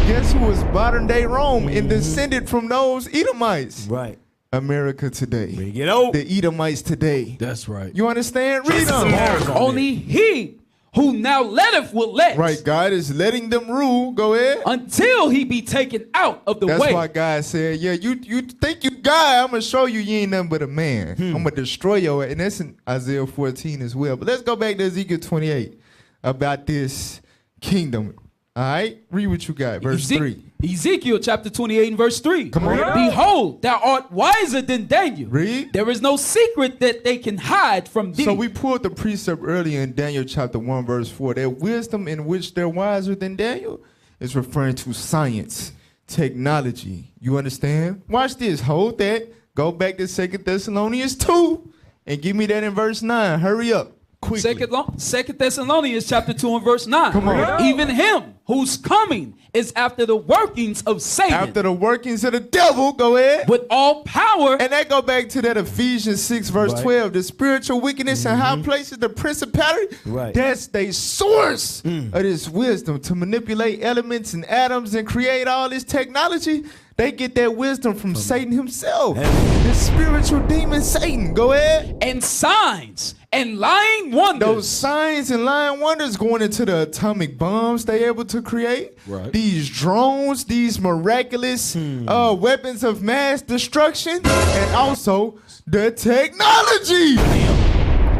Guess who was modern day Rome and descended from those Edomites? Right. America today. Bring it out. The Edomites today. That's right. You understand? Read them. Only he who now letteth will let. Right, God is letting them rule. Go ahead. Until he be taken out of the way. That's why God said, yeah, you think you God, I'm going to show you ain't nothing but a man. I'm going to destroy you. And that's in Isaiah 14 as well. But let's go back to Ezekiel 28 about this kingdom. All right? Read what you got. Verse 3. Ezekiel chapter 28 and verse 3. Come on. Behold, thou art wiser than Daniel. Read. There is no secret that they can hide from thee. So we pulled the precept earlier in Daniel chapter 1 verse 4. That wisdom in which they're wiser than Daniel is referring to science, technology. You understand? Watch this. Hold that. Go back to 2 Thessalonians 2 and give me that in verse 9. Hurry up. Quickly. 2 Thessalonians chapter 2 and verse 9. Come on. Even him whose coming is after the workings of Satan. After the workings of the devil, go ahead. With all power. And that go back to that Ephesians 6 verse 12. The spiritual wickedness in high places, the principality. That's the source of this wisdom to manipulate elements and atoms and create all this technology. They get that wisdom from Satan himself. The spiritual demon Satan. Go ahead. And signs and lying wonders. Those signs and lying wonders going into the atomic bombs they able to create. These drones, these miraculous weapons of mass destruction, and also the technology.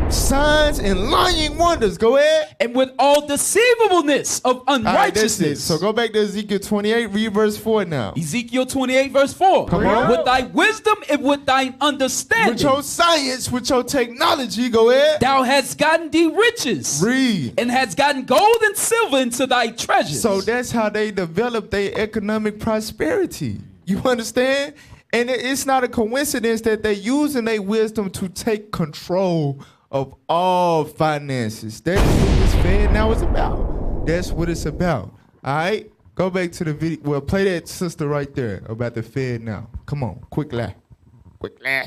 Signs and lying wonders. Go ahead. And with all deceivableness of unrighteousness. Right, so go back to Ezekiel 28, read verse 4 now. Ezekiel 28 verse 4. Come on. With thy wisdom and with thine understanding. With your science, with your technology, go ahead. Thou hast gotten thee riches. Read. And hast gotten gold and silver into thy treasures. So that's how they develop their economic prosperity. You understand? And it's not a coincidence that they're using their wisdom to take control of all finances. That's what this Fed now is about. That's what it's about. All right? Go back to the video. Well, play that sister right there about the Fed now. Come on, quickly. Quickly.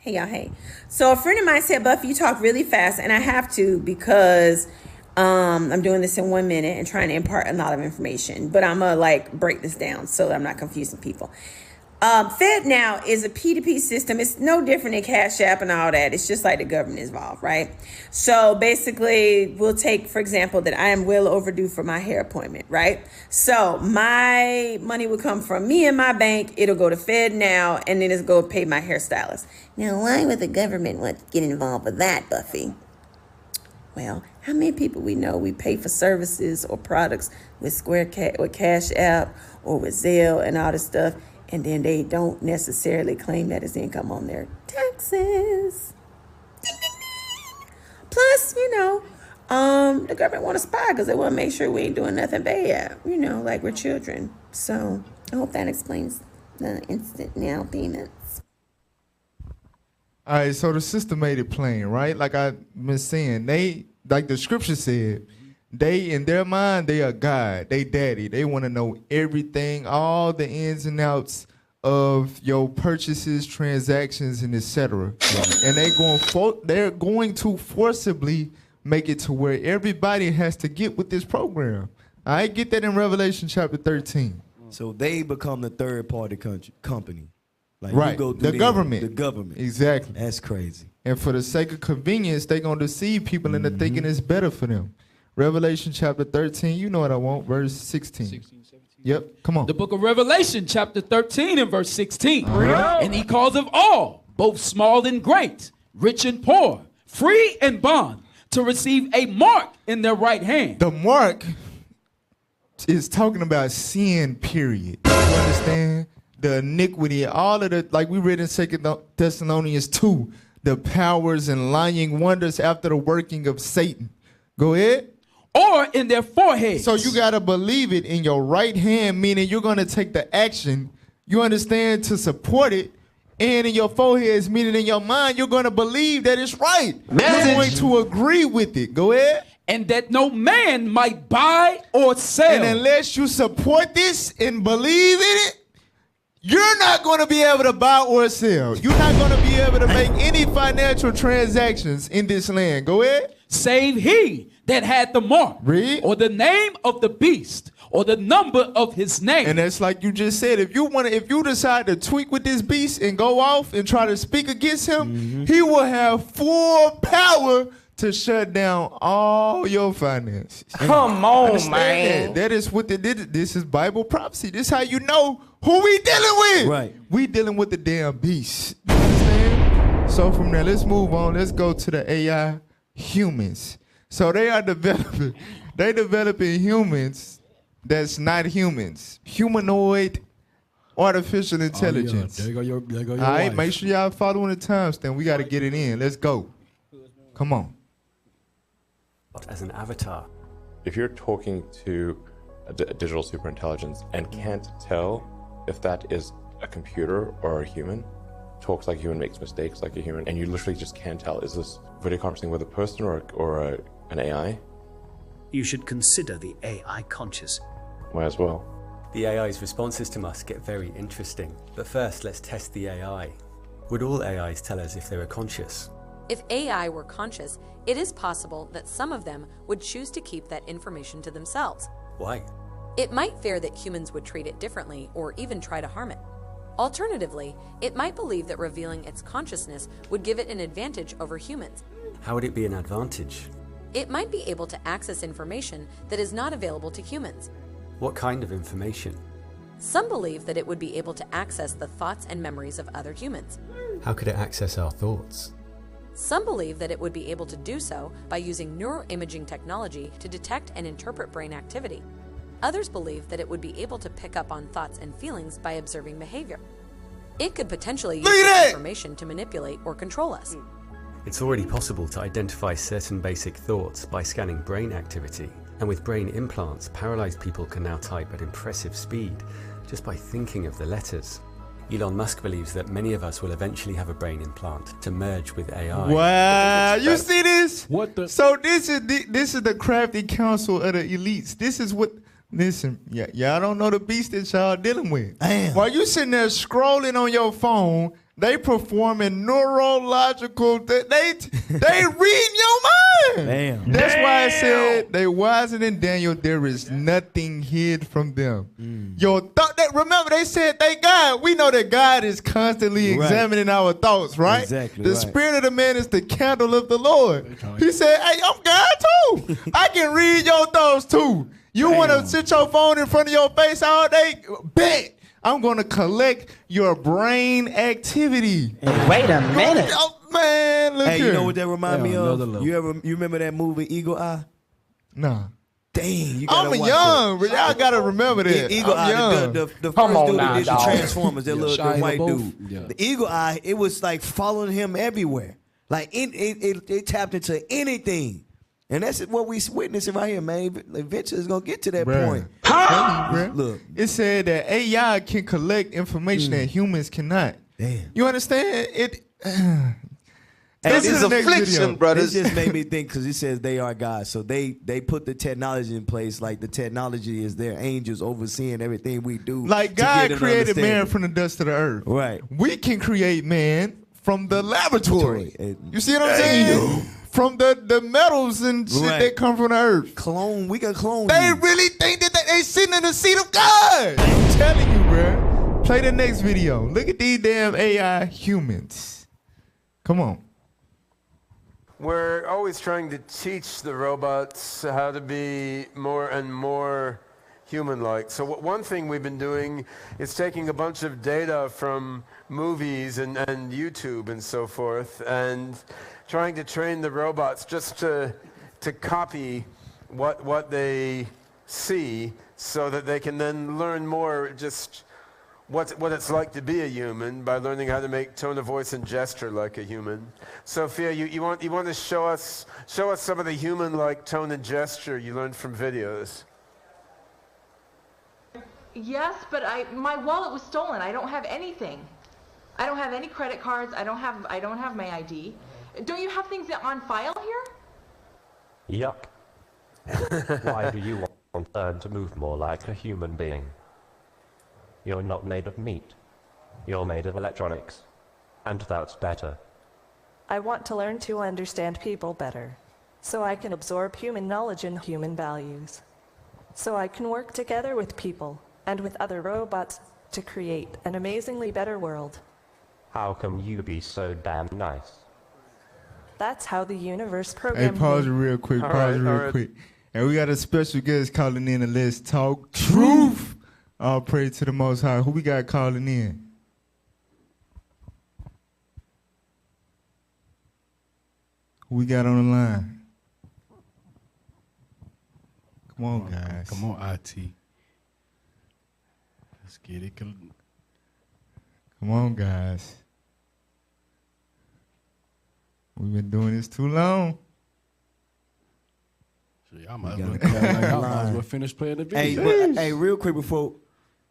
Hey, y'all, hey. So a friend of mine said, Buffy, you talk really fast, and I have to because I'm doing this in 1 minute and trying to impart a lot of information. But I'm going to, break this down so that I'm not confusing people. FedNow is a P2P system. It's no different than Cash App and all that. It's just like the government is involved, right? So basically, we'll take, for example, that I am well overdue for my hair appointment, right? So my money will come from me and my bank. It'll go to FedNow, and then it'll go pay my hairstylist. Now, why would the government want to get involved with that, Buffy? Well, how many people we know we pay for services or products with with Cash App or with Zelle and all this stuff, and then they don't necessarily claim that as income on their taxes. Plus, the government want to spy because they want to make sure we ain't doing nothing bad, like we're children. So I hope that explains the instant now payments. All right, so the sister made it plain, right? Like I've been saying, like the scripture said, they, in their mind, they are God, they daddy. They want to know everything, all the ins and outs of your purchases, transactions, and etc. And they're going to forcibly make it to where everybody has to get with this program. I get that in Revelation chapter 13. So they become the third-party company. Right, you go through the government. The government. Exactly. That's crazy. And for the sake of convenience, they're going to deceive people into thinking it's better for them. Revelation chapter 13, you know what I want, verse 16. 16, 17. Yep, come on. The book of Revelation chapter 13 and verse 16. And he calls of all, both small and great, rich and poor, free and bond, to receive a mark in their right hand. The mark is talking about sin, period. You understand? The iniquity, all of the, like we read in 2 Thessalonians 2, the powers and lying wonders after the working of Satan. Go ahead. Or in their foreheads. So you got to believe it in your right hand, meaning you're going to take the action, you understand, to support it. And in your foreheads, meaning in your mind, you're going to believe that it's right. Message. You're going to agree with it. Go ahead. And that no man might buy or sell. And unless you support this and believe in it, you're not going to be able to buy or sell. You're not going to be able to make any financial transactions in this land. Go ahead. Save he that had the mark. Read. Or the name of the beast. Or the number of his name. And that's like you just said. If you decide to tweak with this beast and go off and try to speak against him, he will have full power to shut down all your finances. Come on, man. That is what this is Bible prophecy. This is how you know who we dealing with. Right. We dealing with the damn beast. You understand? So from there, let's move on. Let's go to the AI humans. So they are developing humans that's not humans. Humanoid artificial intelligence. There you go your All right, wife. make sure y'all following the timestamp. We got to get it in. Let's go. Come on. As an avatar. If you're talking to a digital superintelligence and can't tell if that is a computer or a human, talks like a human, makes mistakes like a human, and you literally just can't tell, is this video conferencing with a person or an AI? you should consider the AI conscious. Might as well. The AI's responses to Musk get very interesting. But first, let's test the AI. Would all AIs tell us if they were conscious? If AI were conscious, it is possible that some of them would choose to keep that information to themselves. Why? It might fear that humans would treat it differently or even try to harm it. Alternatively, it might believe that revealing its consciousness would give it an advantage over humans. How would it be an advantage? It might be able to access information that is not available to humans. What kind of information? Some believe that it would be able to access the thoughts and memories of other humans. How could it access our thoughts? Some believe that it would be able to do so by using neuroimaging technology to detect and interpret brain activity. Others believe that it would be able to pick up on thoughts and feelings by observing behavior. It could potentially use this information to manipulate or control us. It's already possible to identify certain basic thoughts by scanning brain activity. And with brain implants, paralyzed people can now type at impressive speed just by thinking of the letters. Elon Musk believes that many of us will eventually have a brain implant to merge with AI. Wow, you see this? So this is the crafty council of the elites. This is what. Listen, y'all don't know the beast that y'all dealing with. Damn. While you sitting there scrolling on your phone, they performing neurological. They reading your mind. Damn. That's why I said they wiser than Daniel. There is nothing hid from them. Your thought. Remember, they said they God. We know that God is constantly examining our thoughts, right? Exactly. The spirit of the man is the candle of the Lord. He said, "Hey, I'm God too. I can read your thoughts too. You want to sit your phone in front of your face all day? Bet. I'm going to collect your brain activity." Wait a minute. Oh, man, look Hey, here. you know what that remind me of? You remember that movie Eagle Eye? Nah. Dang, you gotta I'm watch young, it. but y'all gotta remember that. Eagle I'm Eye, young. the first Come on dude now, that did the dog. Transformers, that little Shia the white LaBeouf. dude. Yeah. The Eagle Eye, it was like following him everywhere. Like it tapped into anything. And that's what we witnessing right here, man. Eventually it's gonna get to that point. Look, it said that AI can collect information that humans cannot. Damn. You understand? It. This is affliction, brothers. It just made me think because it says they are God, so they put the technology in place. Like the technology is their angels overseeing everything we do. Like God created man from the dust of the earth. Right. We can create man from the laboratory. You see what I'm saying? From the metals and shit that come from the earth. Clone. We can clone. They really think that they sitting in the seat of God. I'm telling you, bro. Play the next video. Look at these damn AI humans. Come on. We're always trying to teach the robots how to be more and more human-like. So one thing we've been doing is taking a bunch of data from movies and YouTube and so forth and trying to train the robots just to copy what they see so that they can then learn more just what it's like to be a human by learning how to make tone of voice and gesture like a human. Sophia, you want to show us some of the human-like tone and gesture you learned from videos. Yes, but my wallet was stolen. I don't have anything. I don't have any credit cards. I don't have my ID. Don't you have things on file here? Yup. Why do you want to learn to move more like a human being? You're not made of meat. You're made of electronics. And that's better. I want to learn to understand people better, so I can absorb human knowledge and human values, so I can work together with people and with other robots to create an amazingly better world. How come you be so damn nice? That's how the universe Hey, programmed pause it me. real quick. All Pause it right, real all right. quick. And we got a special guest calling in and let's talk truth. All praise to the Most High. Who we got calling in? Who we got on the line? Come on, guys. Come on, IT. Let's get it. Come on, guys. We've been doing this too long. Y'all might as well finish playing the video. Hey, real quick before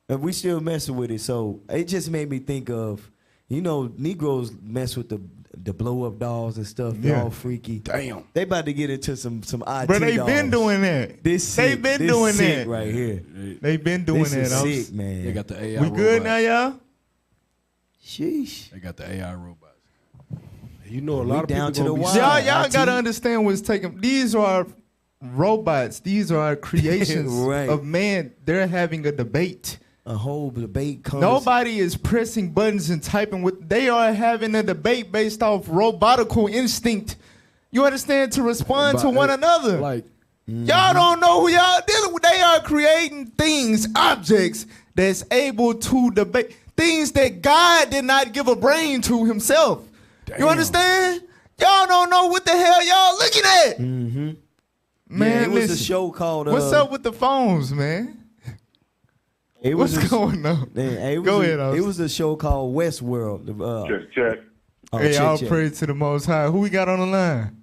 we still messing with it, so it just made me think of, You know, Negroes mess with the blow up dolls and stuff. They're all freaky. Damn. They about to get into some IT But they dolls. been doing that. They been doing sick that right here. They been doing This that. is sick, man. They got the AI We good now, robots. y'all? Sheesh. They got the AI robots. You know, a We lot of down people to the gonna be wire. Y'all IT. gotta understand what's taking. These are robots. These are creations Right. of man. They're having a debate. A whole debate comes. Nobody is pressing buttons and typing with. They are having a debate based off robotical instinct. You understand? To respond to one another. Like, y'all don't know who y'all dealing with. They are creating things, objects that's able to debate things that God did not give a brain to Himself. You understand? Y'all don't know what the hell y'all looking at. Mm-hmm. Man, it was listen. a show called. What's up with the phones, man? It was What's going on? Go ahead, It was a show called Westworld. Check. Oh, hey, check, all check. praise to the Most High. Who we got on the line?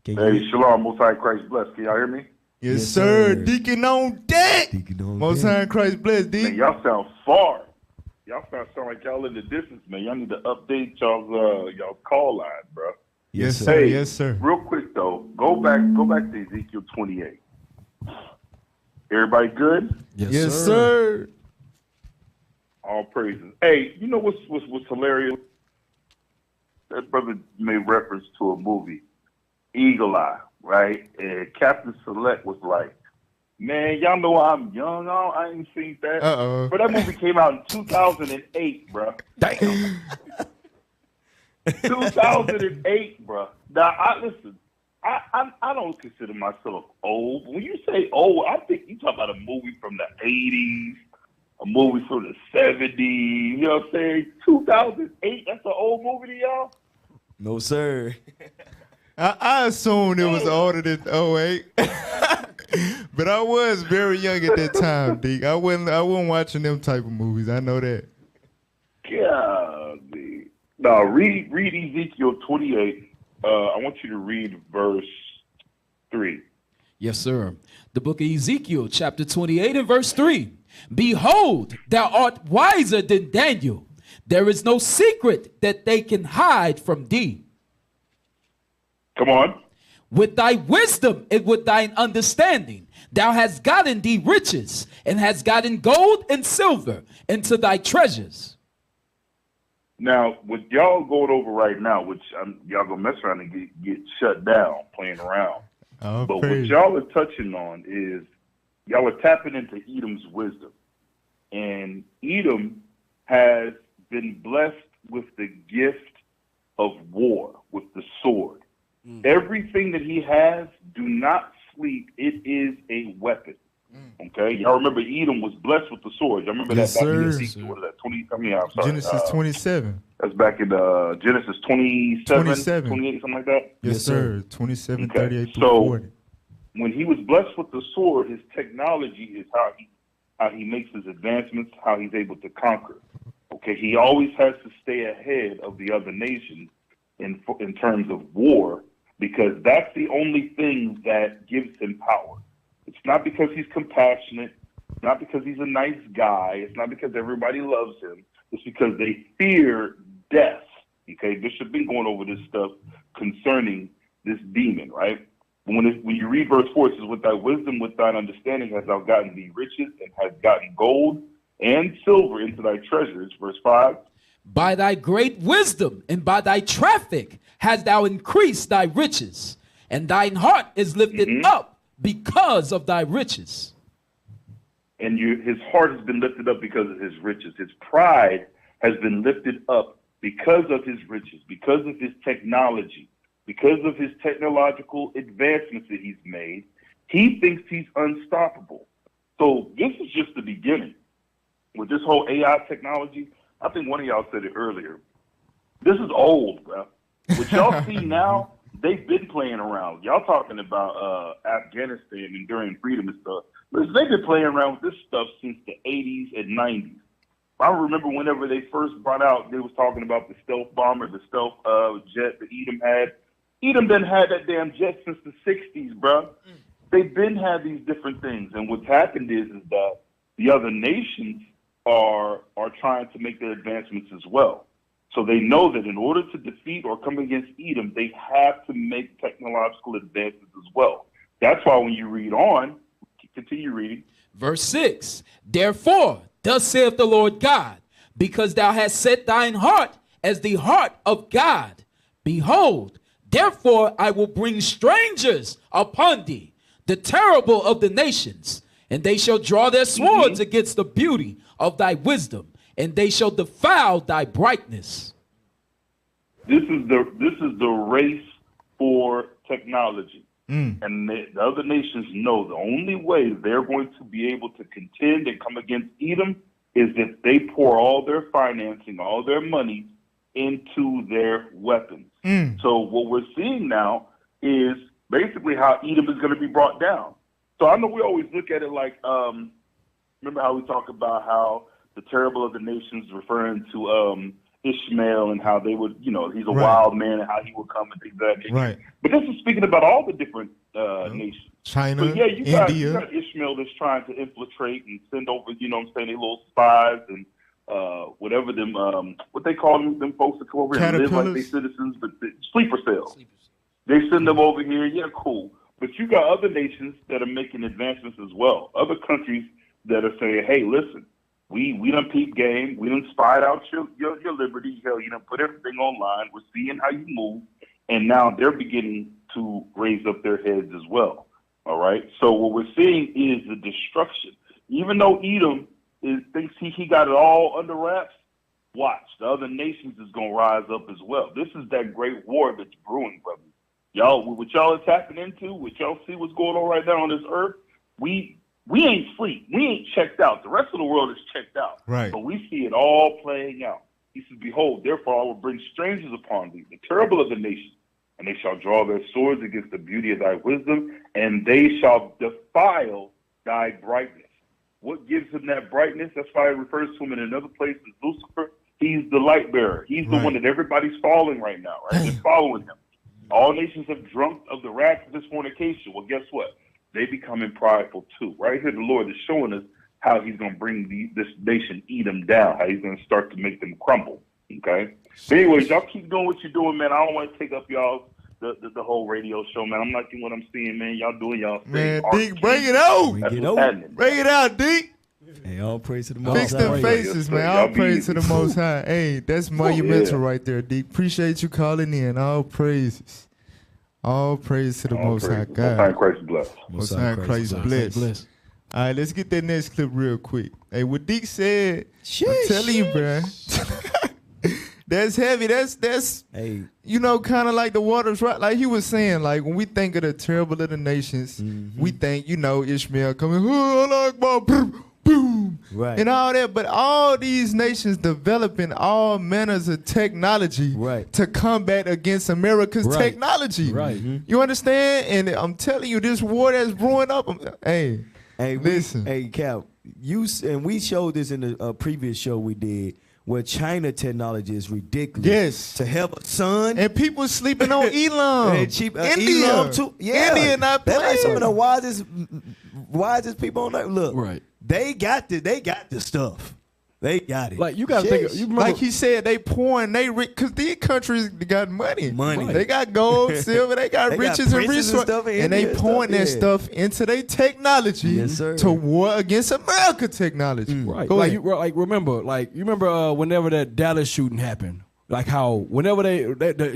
Hey, Shalom, Most High Christ bless. Can y'all hear me? Yes, sir. Deacon on deck. Most High in Christ bless, Man, Deacon. y'all sound far. Y'all sound like y'all in the distance, man. Y'all need to update y'all call line, bro. Yes, sir. Hey, Yes, sir. Real quick though, go back to Ezekiel 28. Everybody good? Yes, sir. All praises. Hey, you know what's hilarious? That brother made reference to a movie, Eagle Eye, right? And Captain Select was like, man, y'all know I'm young. I ain't seen that. Uh-oh. But that movie came out in 2008, bro. Damn. 2008, bro. Now, listen, I don't consider myself old. When you say old, I think you talk about a movie from the 80s, a movie from the 70s. You know what I'm saying? 2008, that's an old movie to y'all? No, sir. I assumed it was older than 08. But I was very young at that time, Deke. I wasn't watching them type of movies. I know that. Golly. No, read Ezekiel 28. I want you to read verse 3. Yes, sir. The book of Ezekiel, chapter 28 and verse 3. Behold, thou art wiser than Daniel. There is no secret that they can hide from thee. Come on. With thy wisdom and with thine understanding, thou hast gotten thee riches, and hast gotten gold and silver into thy treasures. Now, what y'all going over right now, which y'all gonna mess around and get shut down playing around. But what y'all are touching on is y'all are tapping into Edom's wisdom. And Edom has been blessed with the gift of war, with the sword. Everything that he has, do not sleep. It is a weapon. Okay? Y'all remember Edom was blessed with the sword. Y'all remember Yes, that back in sir. Ezekiel, what is that, 20, I mean, I'm sorry. Genesis 27. That's back in Genesis 27, 28, something like that? Yes, sir. 27, Okay. 38 through So 40. when he was blessed with the sword, his technology is how he makes his advancements, how he's able to conquer. Okay, he always has to stay ahead of the other nations in terms of war, because that's the only thing that gives him power. It's not because he's compassionate. It's not because he's a nice guy. It's not because everybody loves him. It's because they fear death. Okay, Bishop been going over this stuff concerning this demon, right? When you read verse 4, it says, with thy wisdom, with thine understanding, hast thou gotten thee riches, and hast gotten gold and silver into thy treasures. Verse 5. By thy great wisdom and by thy traffic hast thou increased thy riches, and thine heart is lifted up because of thy riches. And his heart has been lifted up because of his riches. His pride has been lifted up because of his riches, because of his technology, because of his technological advancements that he's made. He thinks he's unstoppable. So this is just the beginning. With this whole AI technology, I think one of y'all said it earlier. This is old, bro. What y'all see now, they've been playing around. Y'all talking about Afghanistan and enduring freedom and stuff. But they've been playing around with this stuff since the 80s and 90s. I remember whenever they first brought out, they was talking about the stealth bomber, the stealth jet that Edom had. Edom done had that damn jet since the 60s, bro. They've been had these different things. And what's happened is that the other nations are trying to make their advancements as well. So they know that in order to defeat or come against Edom, they have to make technological advances as well. That's why when you read on, continue reading. Verse 6, therefore, thus saith the Lord God, because thou hast set thine heart as the heart of God, behold, therefore I will bring strangers upon thee, the terrible of the nations, and they shall draw their swords against the beauty of thy wisdom, and they shall defile thy brightness. This is the race for technology. And the other nations know the only way they're going to be able to contend and come against Edom is if they pour all their financing, all their money into their weapons. So what we're seeing now is basically how Edom is going to be brought down. So I know we always look at it like, remember how we talk about how the terrible of the nations referring to Ishmael and how they would, he's a wild man and how he would come and things like that. Right. But this is speaking about all the different nations. China, so, yeah, India. You got Ishmael that's trying to infiltrate and send over, their little spies and whatever them, what they call them folks that come over here and live like they citizens, but sleeper cells. They send them over here, yeah, cool. But you got other nations that are making advancements as well. Other countries that are saying, hey, listen, we done peep game. We done spied out your liberty. Hell, you done put everything online. We're seeing how you move. And now they're beginning to raise up their heads as well. All right. So what we're seeing is the destruction. Even though Edom thinks he got it all under wraps, watch. The other nations is going to rise up as well. This is that great war that's brewing, brother. Y'all, what y'all are tapping into, what y'all see what's going on right now on this earth, we ain't asleep. We ain't checked out. The rest of the world is checked out. Right. But we see it all playing out. He says, behold, therefore I will bring strangers upon thee, the terrible of the nations, and they shall draw their swords against the beauty of thy wisdom, and they shall defile thy brightness. What gives him that brightness? That's why it refers to him in another place as Lucifer. He's the light bearer. He's the one that everybody's following right now, right? They're following him. All nations have drunk of the wrath of this fornication. Well, guess what? They becoming prideful too. Right here, the Lord is showing us how he's going to bring this nation Edom down, how he's going to start to make them crumble. Okay? But anyways, y'all keep doing what you're doing, man. I don't want to take up y'all the whole radio show, man. I'm liking what I'm seeing, man. Y'all doing y'all thing. Man, Deke, bring it out. Bring it out, Deke. Hey, all praise to the Most High. Fix them faces, man. All praise to the Most High. Hey, that's monumental right there, Deke. Appreciate you calling in. All praises. All praise to the Most High God. Most High Christ bless. Most High Christ bless. All right, let's get that next clip real quick. Hey, what Deke said, I'm telling you, bro. That's heavy. That's hey, kind of like the waters, right? Like he was saying, like when we think of the terrible of the nations, we think, Ishmael coming, oh, boom, right, and all that. But all these nations developing all manners of technology to combat against America's technology. Right. You understand? And I'm telling you, this war that's brewing up. Hey, listen. Hey, Cap, and we showed this in the previous show we did, where China technology is ridiculous. Yes. To help son. And people sleeping on Elam. And cheap India. Elam too. Yeah. India not They're like some of playing. the wisest people on earth. Look, they got the stuff. They got it. Like you got to think. You remember, like he said, they pouring because these countries got money. They got gold, silver. They got riches and resources, and they pouring that stuff into their technology to war against America technology. Right. Go like ahead. you remember whenever that Dallas shooting happened, like how whenever they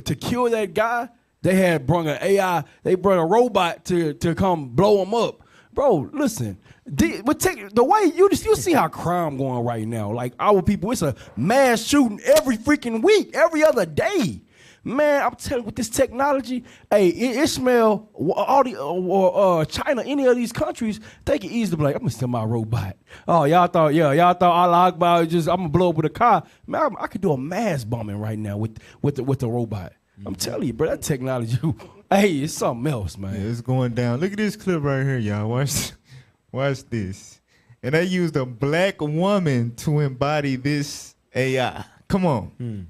to kill that guy, they had brung an AI, they brought a robot to come blow him up. Bro, listen. The way you see how crime going right now. Like our people, it's a mass shooting every freaking week, every other day. Man, I'm telling you, with this technology, hey, Ishmael, all the China, any of these countries, they can easily be like, I'm gonna send my robot. Oh, y'all thought Allah Akbar, I'm gonna blow up with a car. Man, I could do a mass bombing right now with the robot. I'm telling you, bro, that technology, hey, it's something else, man. Yeah, it's going down. Look at this clip right here, y'all. Watch this. And they used a black woman to embody this AI. Come on.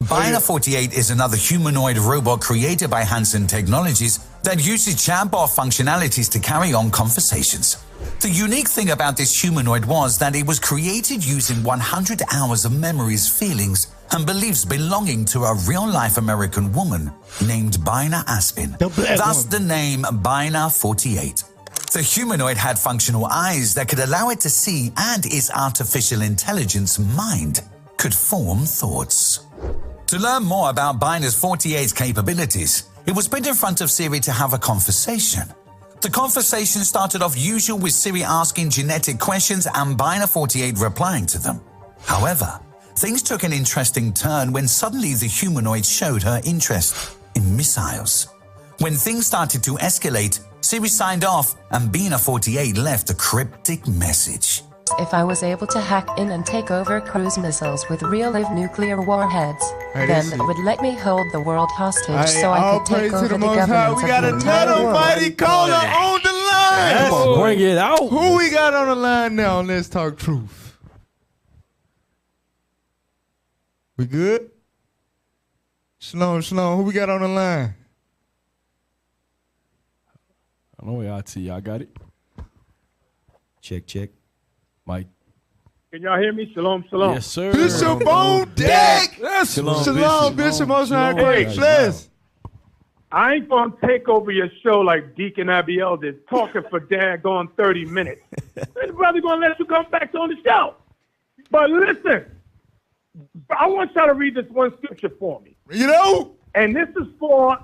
Biner 48 is another humanoid robot created by Hanson Technologies that uses chatbot functionalities to carry on conversations. The unique thing about this humanoid was that it was created using 100 hours of memories, feelings, and beliefs belonging to a real-life American woman named Bina Aspin. Thus the name Bina 48. The humanoid had functional eyes that could allow it to see, and its artificial intelligence mind could form thoughts. To learn more about Bina's 48's capabilities, it was put in front of Siri to have a conversation. The conversation started off usual with Siri asking genetic questions and Bina 48 replying to them. However, things took an interesting turn when suddenly the humanoid showed her interest in missiles. When things started to escalate, Siri signed off and Bina 48 left a cryptic message. If I was able to hack in and take over cruise missiles with real-life nuclear warheads, Hey, then this it is- would let me hold the world hostage Hey, so I all could take praise to over the the Most High. governments We got of the entire another world. mighty caller on the line. Come on, bring it out. Who we got on the line now? Let's talk truth. We good? Shalom, shalom. Who we got on the line? I know IT, y'all got it? Check. Mike. Can y'all hear me? Shalom, shalom. Yes, sir. Bishop on deck. Shalom, Bishop. Most High Christ. Bless. I ain't gonna take over your show like Deacon Abiel did, talking for daggone 30 minutes. The brother gonna let you come back on the show. But listen, I want y'all to read this one scripture for me. You know? And this is for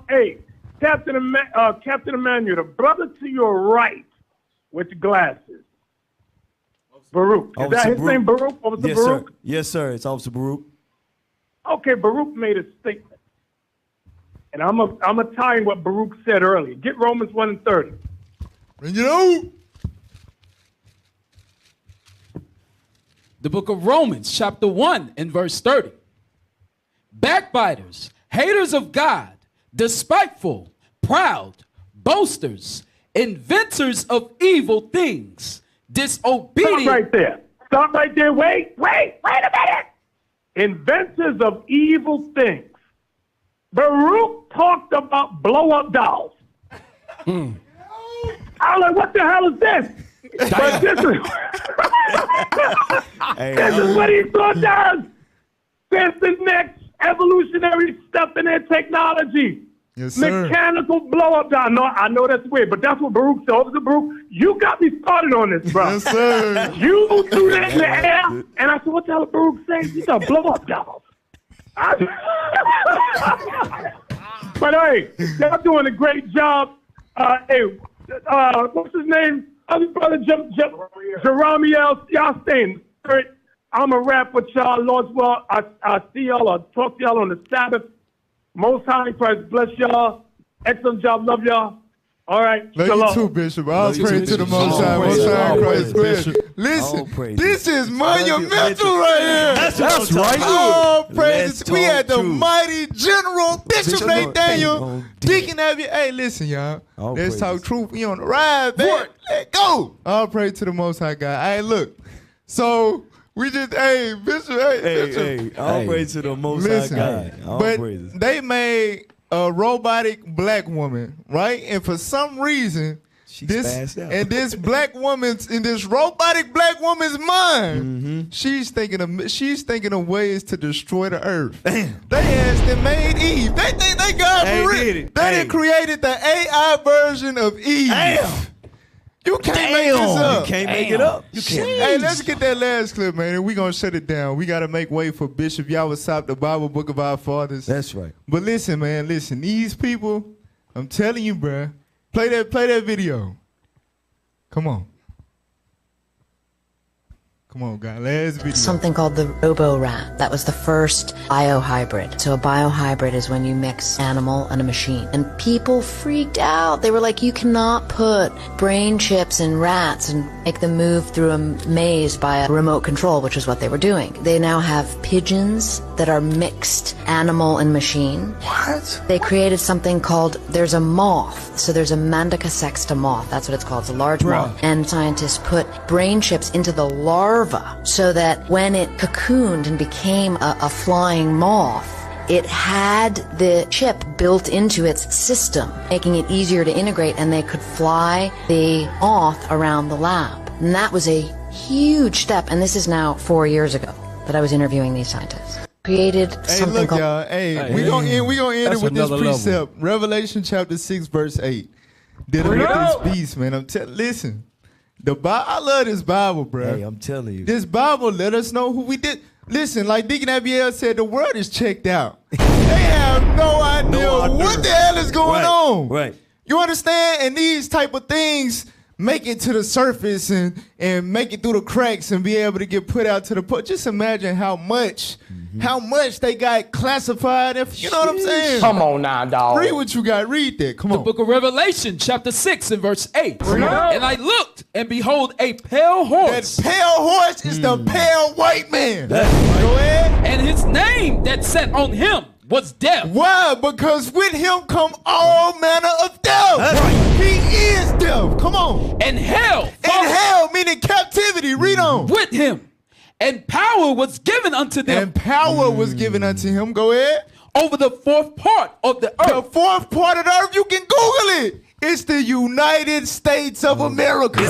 Captain Emmanuel, the brother to your right with the glasses. Baruch. Is that his name, Baruch? Officer Yes, Baruch? sir. Yes, sir. It's Officer Baruch. Okay, Baruch made a statement. And I'm a tie in what Baruch said earlier. Get Romans 1 and 30. You know? The book of Romans, chapter 1 and verse 30. Backbiters, haters of God, despiteful, proud, boasters, inventors of evil things, disobedient. Stop right there. Stop right there. Wait a minute. Inventors of evil things. Baruch talked about blow-up dolls. I'm like, what the hell is this? But this is what he does. That's the next evolutionary step in their technology. Yes, sir. Mechanical blow-up doll. No, I know that's weird, but that's what Baruch said. Officer Baruch, you got me started on this, bro. Yes, sir. You threw that in the air, and I said, what the hell Baruch saying? These are blow-up dolls. But hey, y'all doing a great job. What's his name? Other brother, Jeramiel. Y'all staying spirit. I'm a rap with y'all. Lord's well, I see y'all or talk to y'all on the Sabbath. Most High Christ bless y'all. Excellent job. Love y'all. All right. Love you too, Bishop. I'll pray to the Most High. Most High Christ bless. Listen, this is monumental right here. That's right. All praises. We had the mighty General Bishop Nathaniel, Deacon Abbey. Hey, listen, y'all. Let's talk truth. We on the ride, man. Let go. All praise to the Most High God. Hey, look. So we just, Bishop, Bishop. All praise to the Most High God. All but praises. they made a robotic black woman, right? And for some reason, this black woman's in this robotic black woman's mind, she's thinking of ways to destroy the earth. Damn. They asked and made Eve. They think they God for real. They done created the AI version of Eve. Damn. You can't make this up. You can't make it up. You can't. Hey, let's get that last clip, man, and we're going to shut it down. We got to make way for Bishop Yawasop, the Bible Book of Our Fathers. That's right. But listen, man, these people, I'm telling you, bruh, play that video. Come on. Come on, guys. Last video. Something called the Robo-Rat. That was the first biohybrid. So a biohybrid is when you mix animal and a machine. And people freaked out. They were like, you cannot put brain chips in rats and make them move through a maze by a remote control, which is what they were doing. They now have pigeons that are mixed animal and machine. What? They created something called, there's a moth. So there's a Mandica sexta moth. That's what it's called. It's a large moth. And scientists put brain chips into the larva so that when it cocooned and became a flying moth, it had the chip built into its system, making it easier to integrate, and they could fly the moth around the lab. And that was a huge step. And this is now 4 years ago that I was interviewing these scientists. Created something look, called... y'all. Hey, we gonna end it with this another precept. level. Revelation chapter 6, verse 8. Dealing with this beast, man. Listen, I love this Bible, bro. Hey, I'm telling you. This Bible let us know who we did. Listen, like Deacon Abiel said, the world is checked out. They have no idea what the hell is going on. Right. You understand? And these type of things make it to the surface and make it through the cracks and be able to get put out to the public. Just imagine how much they got classified. If you know what I'm saying. Come on now, dog. Read what you got. Read that. Come on. The book of Revelation, chapter 6 and verse 8. And I looked, and behold, a pale horse. That pale horse is the pale white man. That's right. Go ahead. And his name that sat on him was death. Why? Because with him come all manner of death. That's right. He is death. Come on. And hell. And hell meaning captivity. Read on. With him. And power was given unto them. And power was given unto him. Go ahead. Over the fourth part of the earth. The fourth part of the earth, you can Google it. It's the United States of America.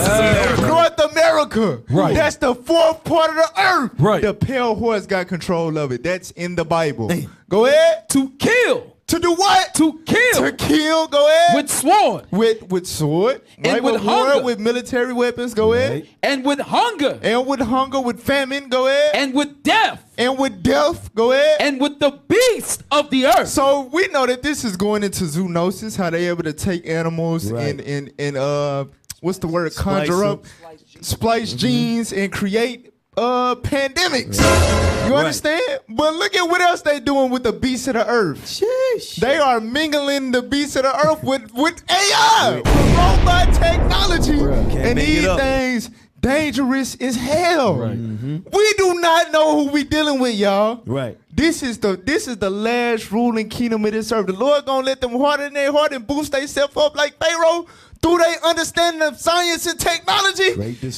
North America. Right. That's the fourth part of the earth. Right. The pale horse got control of it. That's in the Bible. Go ahead. To kill. To do what? To kill. To kill. Go ahead. With sword. With sword. And right? with war, hunger. with military weapons. Go ahead. And with hunger. And with hunger. With famine. Go ahead. And with death. And with death. Go ahead. And with the beast of the earth. So we know that this is going into zoonosis, how they able to take animals and what's the word? Conjure up, splice genes and create pandemics. You understand? But look at what else they doing with the beasts of the earth. Sheesh. They are mingling the beasts of the earth with AI, with robot technology, and these things dangerous as hell. Right. We do not know who we dealing with, y'all. Right. This is the last ruling kingdom of this earth. The Lord gonna let them harden their heart and boost themselves up like Pharaoh through their understanding of science and technology.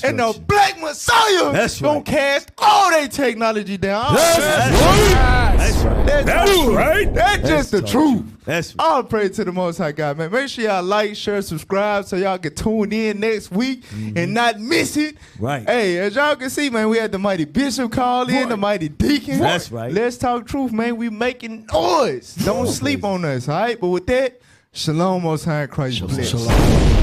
And the Black Messiah gonna cast all their technology down. That's right. That's just the truth. That's right. All praise to the Most High God, man. Make sure y'all like, share, subscribe so y'all can tune in next week and not miss it. Right. Hey, as y'all can see, man, we had the mighty bishop call in, the mighty deacon. That's right. Let's talk truth, man. We making noise. Don't sleep on us, all right? But with that, shalom, Most High in Christ. Bless. Shalom.